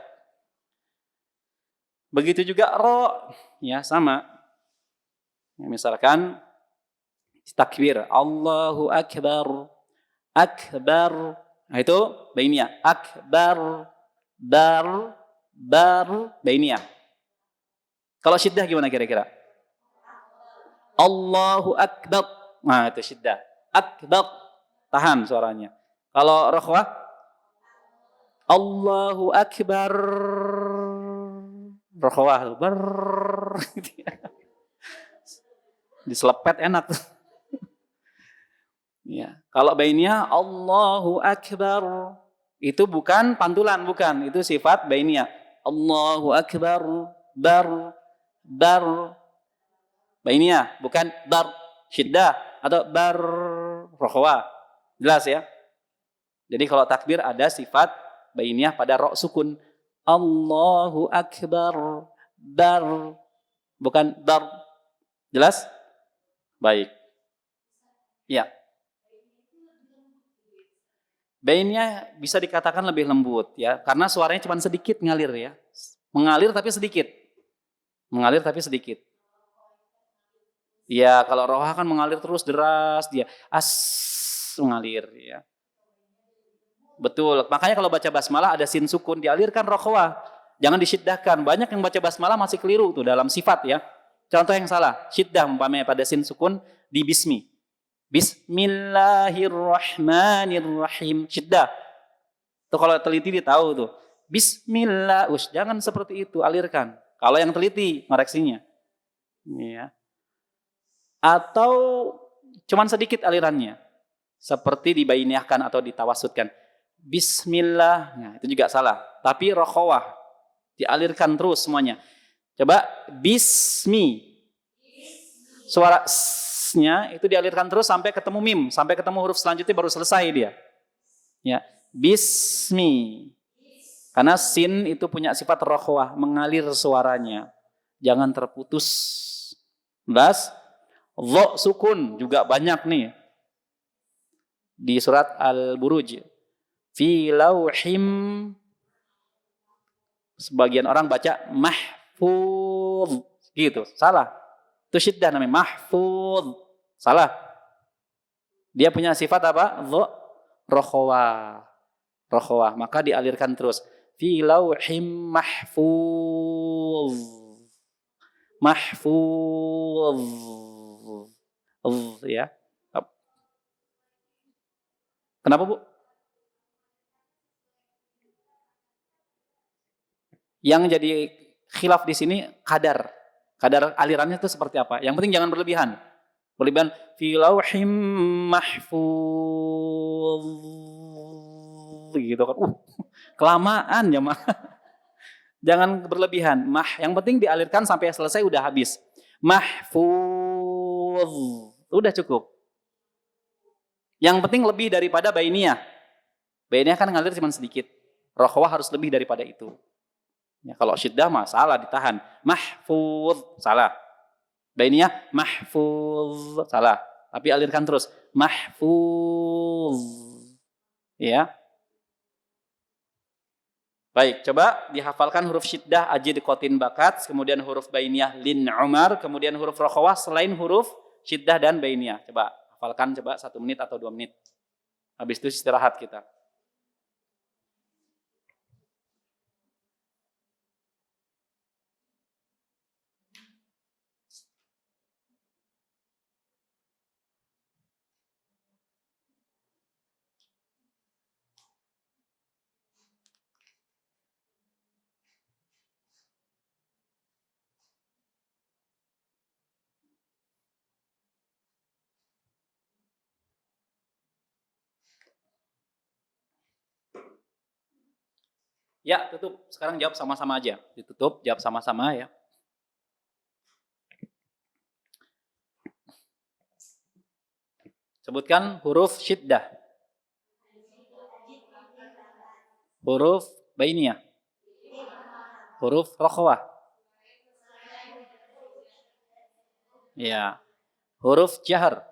Begitu juga ro. Ya, sama. Misalkan takbir. Allahu akbar. Akbar. Nah, itu bainiyah. Akbar. Bar. bainiyah. Kalau syiddah gimana kira-kira? Allahu akbar. Nah, itu syiddah. Akbar. Tahan suaranya. Kalau rokhwah? Allahu akbar. Rokhwah. Bar. Diselepet enak. Ya. Kalau bainiyah Allahu akbar. Itu bukan pantulan, bukan. Itu sifat bainiyah. Allahu akbar. Bar. Bainiyah, bukan bar syiddah atau bar rokhwah. Jelas ya? Jadi kalau takbir ada sifat bainiyah pada ro sukun. Allahu akbar. Bar. Bukan bar. Jelas? Baik. Ya. Bainiyah bisa dikatakan lebih lembut ya, karena suaranya cuma sedikit ngalir ya. Mengalir tapi sedikit. Mengalir tapi sedikit. Ya, kalau roha kan mengalir terus deras dia. Mengalir ya. Betul. Makanya kalau baca basmalah ada sin sukun dialirkan rokhwah. Jangan disyiddahkan. Banyak yang baca basmalah masih keliru tuh dalam sifat ya. Contoh yang salah, syiddah umpamanya pada sin sukun di bismi. Bismillahirrahmanirrahim. Syiddah. Tuh kalau teliti dia tahu tuh. Bismillah. Jangan seperti itu, alirkan. Kalau yang teliti koreksinya. Ya. Atau cuman sedikit alirannya. Seperti dibainiyahkan atau ditawasudkan. Bismillah. Nah, itu juga salah. Tapi rokhwah. Dialirkan terus semuanya. Coba bismi. Suara s-nya itu dialirkan terus sampai ketemu mim. Sampai ketemu huruf selanjutnya baru selesai dia. Ya. Bismi. Karena sin itu punya sifat rokhwah, mengalir suaranya. Jangan terputus. Jelas? Dho sukun juga banyak nih. Di surat Al-Buruj. Fi lauhim. Sebagian orang baca mahfuz. Gitu. Salah. Itu syiddah namanya. Mahfuz. Salah. Dia punya sifat apa? Dho rokhwah. Rokhwah. Maka dialirkan terus. Fi lauhim mahfuz. Mahfuz. Ya. Kenapa, Bu? Yang jadi khilaf di sini kadar alirannya itu seperti apa? Yang penting jangan berlebihan. Berlebihan fi lauhim mahfuz. Gitu kan. Kelamaan ya, Mah. Jangan berlebihan. Yang penting dialirkan sampai selesai udah habis. Mahfuz. Udah cukup. Yang penting lebih daripada bainiyah. Bainiyah kan ngalir cuma sedikit. Rokhwah harus lebih daripada itu. Ya, kalau syiddah mah salah ditahan. Mahfuz. Salah. Bainiyah mahfuz. Salah. Tapi alirkan terus. Mahfuz. Ya. Baik, coba dihafalkan huruf syiddah ajid qatin bakat, kemudian huruf bainiyah lin umar, kemudian huruf rokhwah selain huruf syiddah dan bainiyah. Coba hafalkan 1 menit atau 2 menit. Habis itu istirahat kita. Ya, tutup. Sekarang jawab sama-sama aja. Ditutup, jawab sama-sama ya. Sebutkan huruf syiddah. Huruf bainiyah. Huruf rokhwah. Ya. Huruf jahar.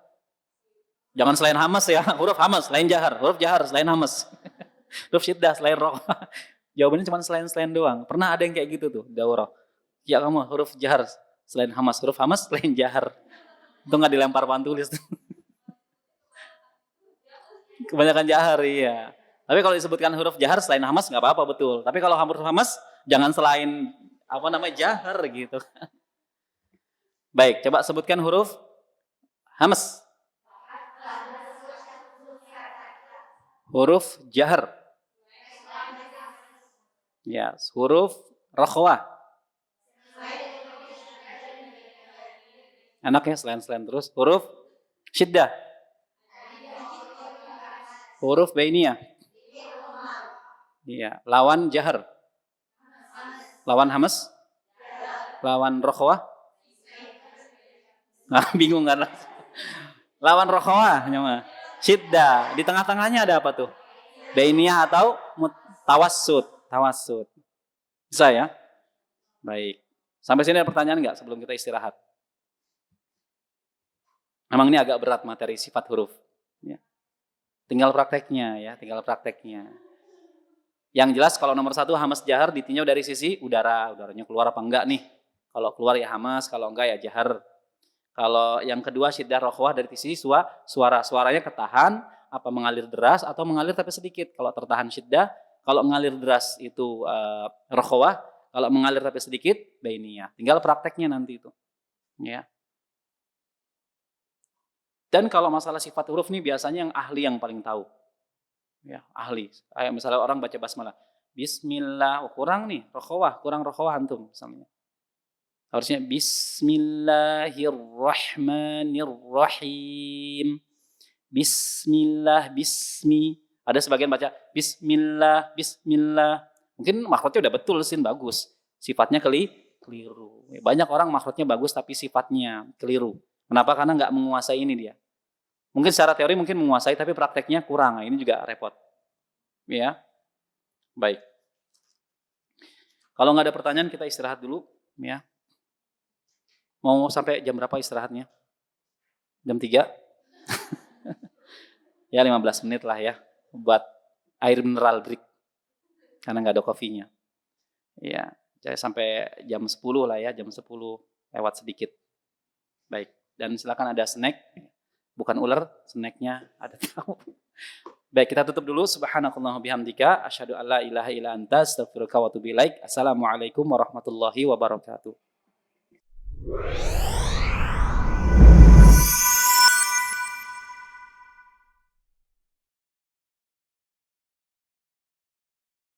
Jangan selain hamas ya. Huruf hamas selain jahar. Huruf jahar selain hamas. Huruf syiddah selain rokhwah. Jawabannya cuma selain doang. Pernah ada yang kayak gitu tuh, daurah. Ya kamu huruf jahar selain hamas. Huruf hamas selain jahar. Itu nggak dilempar papan tulis. Kebanyakan jahar, iya. Tapi kalau disebutkan huruf jahar selain hamas nggak apa-apa, betul. Tapi kalau huruf hamas Jangan selain jahar gitu. Baik, coba sebutkan huruf hamz. Huruf jahar. Ya, huruf rokhwah. Enak ya, selain terus. Huruf syiddah. Huruf bainiyah. Iya, lawan jahar. Lawan hamz. Lawan rokhwah. Nah, bingung kan? Lawan rokhwah, nyama. Syiddah. Di tengah-tengahnya ada apa tuh? Bainiyah atau tawassut. Tawassut. Bisa ya? Baik. Sampai sini ada pertanyaan nggak sebelum kita istirahat? Memang ini agak berat materi sifat huruf. Ya. Tinggal prakteknya ya, Yang jelas kalau nomor 1 hamas jahar ditinjau dari sisi udaranya keluar apa enggak nih. Kalau keluar ya hamas, kalau enggak ya jahar. Kalau yang kedua syiddah rokhwah dari sisi suaranya ketahan, apa mengalir deras atau mengalir tapi sedikit. Kalau tertahan syiddah, kalau mengalir deras itu rokhwah, kalau mengalir tapi sedikit bainiyah. Tinggal prakteknya nanti itu. Ya. Dan kalau masalah sifat huruf nih biasanya yang ahli yang paling tahu. Ya, ahli. Kayak misalnya orang baca basmalah. Bismillah, kurang nih, kurang rokhwah antum misalnya. Harusnya Bismillahirrahmanirrahim. Bismillah, Ada sebagian baca Bismillah. Mungkin makhrajnya udah betul sin bagus. Sifatnya keliru. Banyak orang makhrajnya bagus tapi sifatnya keliru. Kenapa? Karena nggak menguasai ini dia. Mungkin secara teori mungkin menguasai tapi prakteknya kurang. Nah, ini juga repot. Ya. Baik. Kalau nggak ada pertanyaan kita istirahat dulu, ya. Mau sampai jam berapa istirahatnya? Jam 3? Ya 15 menit lah ya. Buat air mineral break. Karena nggak ada kopinya. Ya, jadi sampai jam 10 lah ya, jam 10 lewat sedikit. Baik, dan silakan ada snack. Bukan ular, snacknya ada tahu. Baik, kita tutup dulu. Subhanakallahumma bihamdika asyhadu an la ilaha illa anta astaghfiruka wa atubu ilaik. Assalamualaikum warahmatullahi wabarakatuh.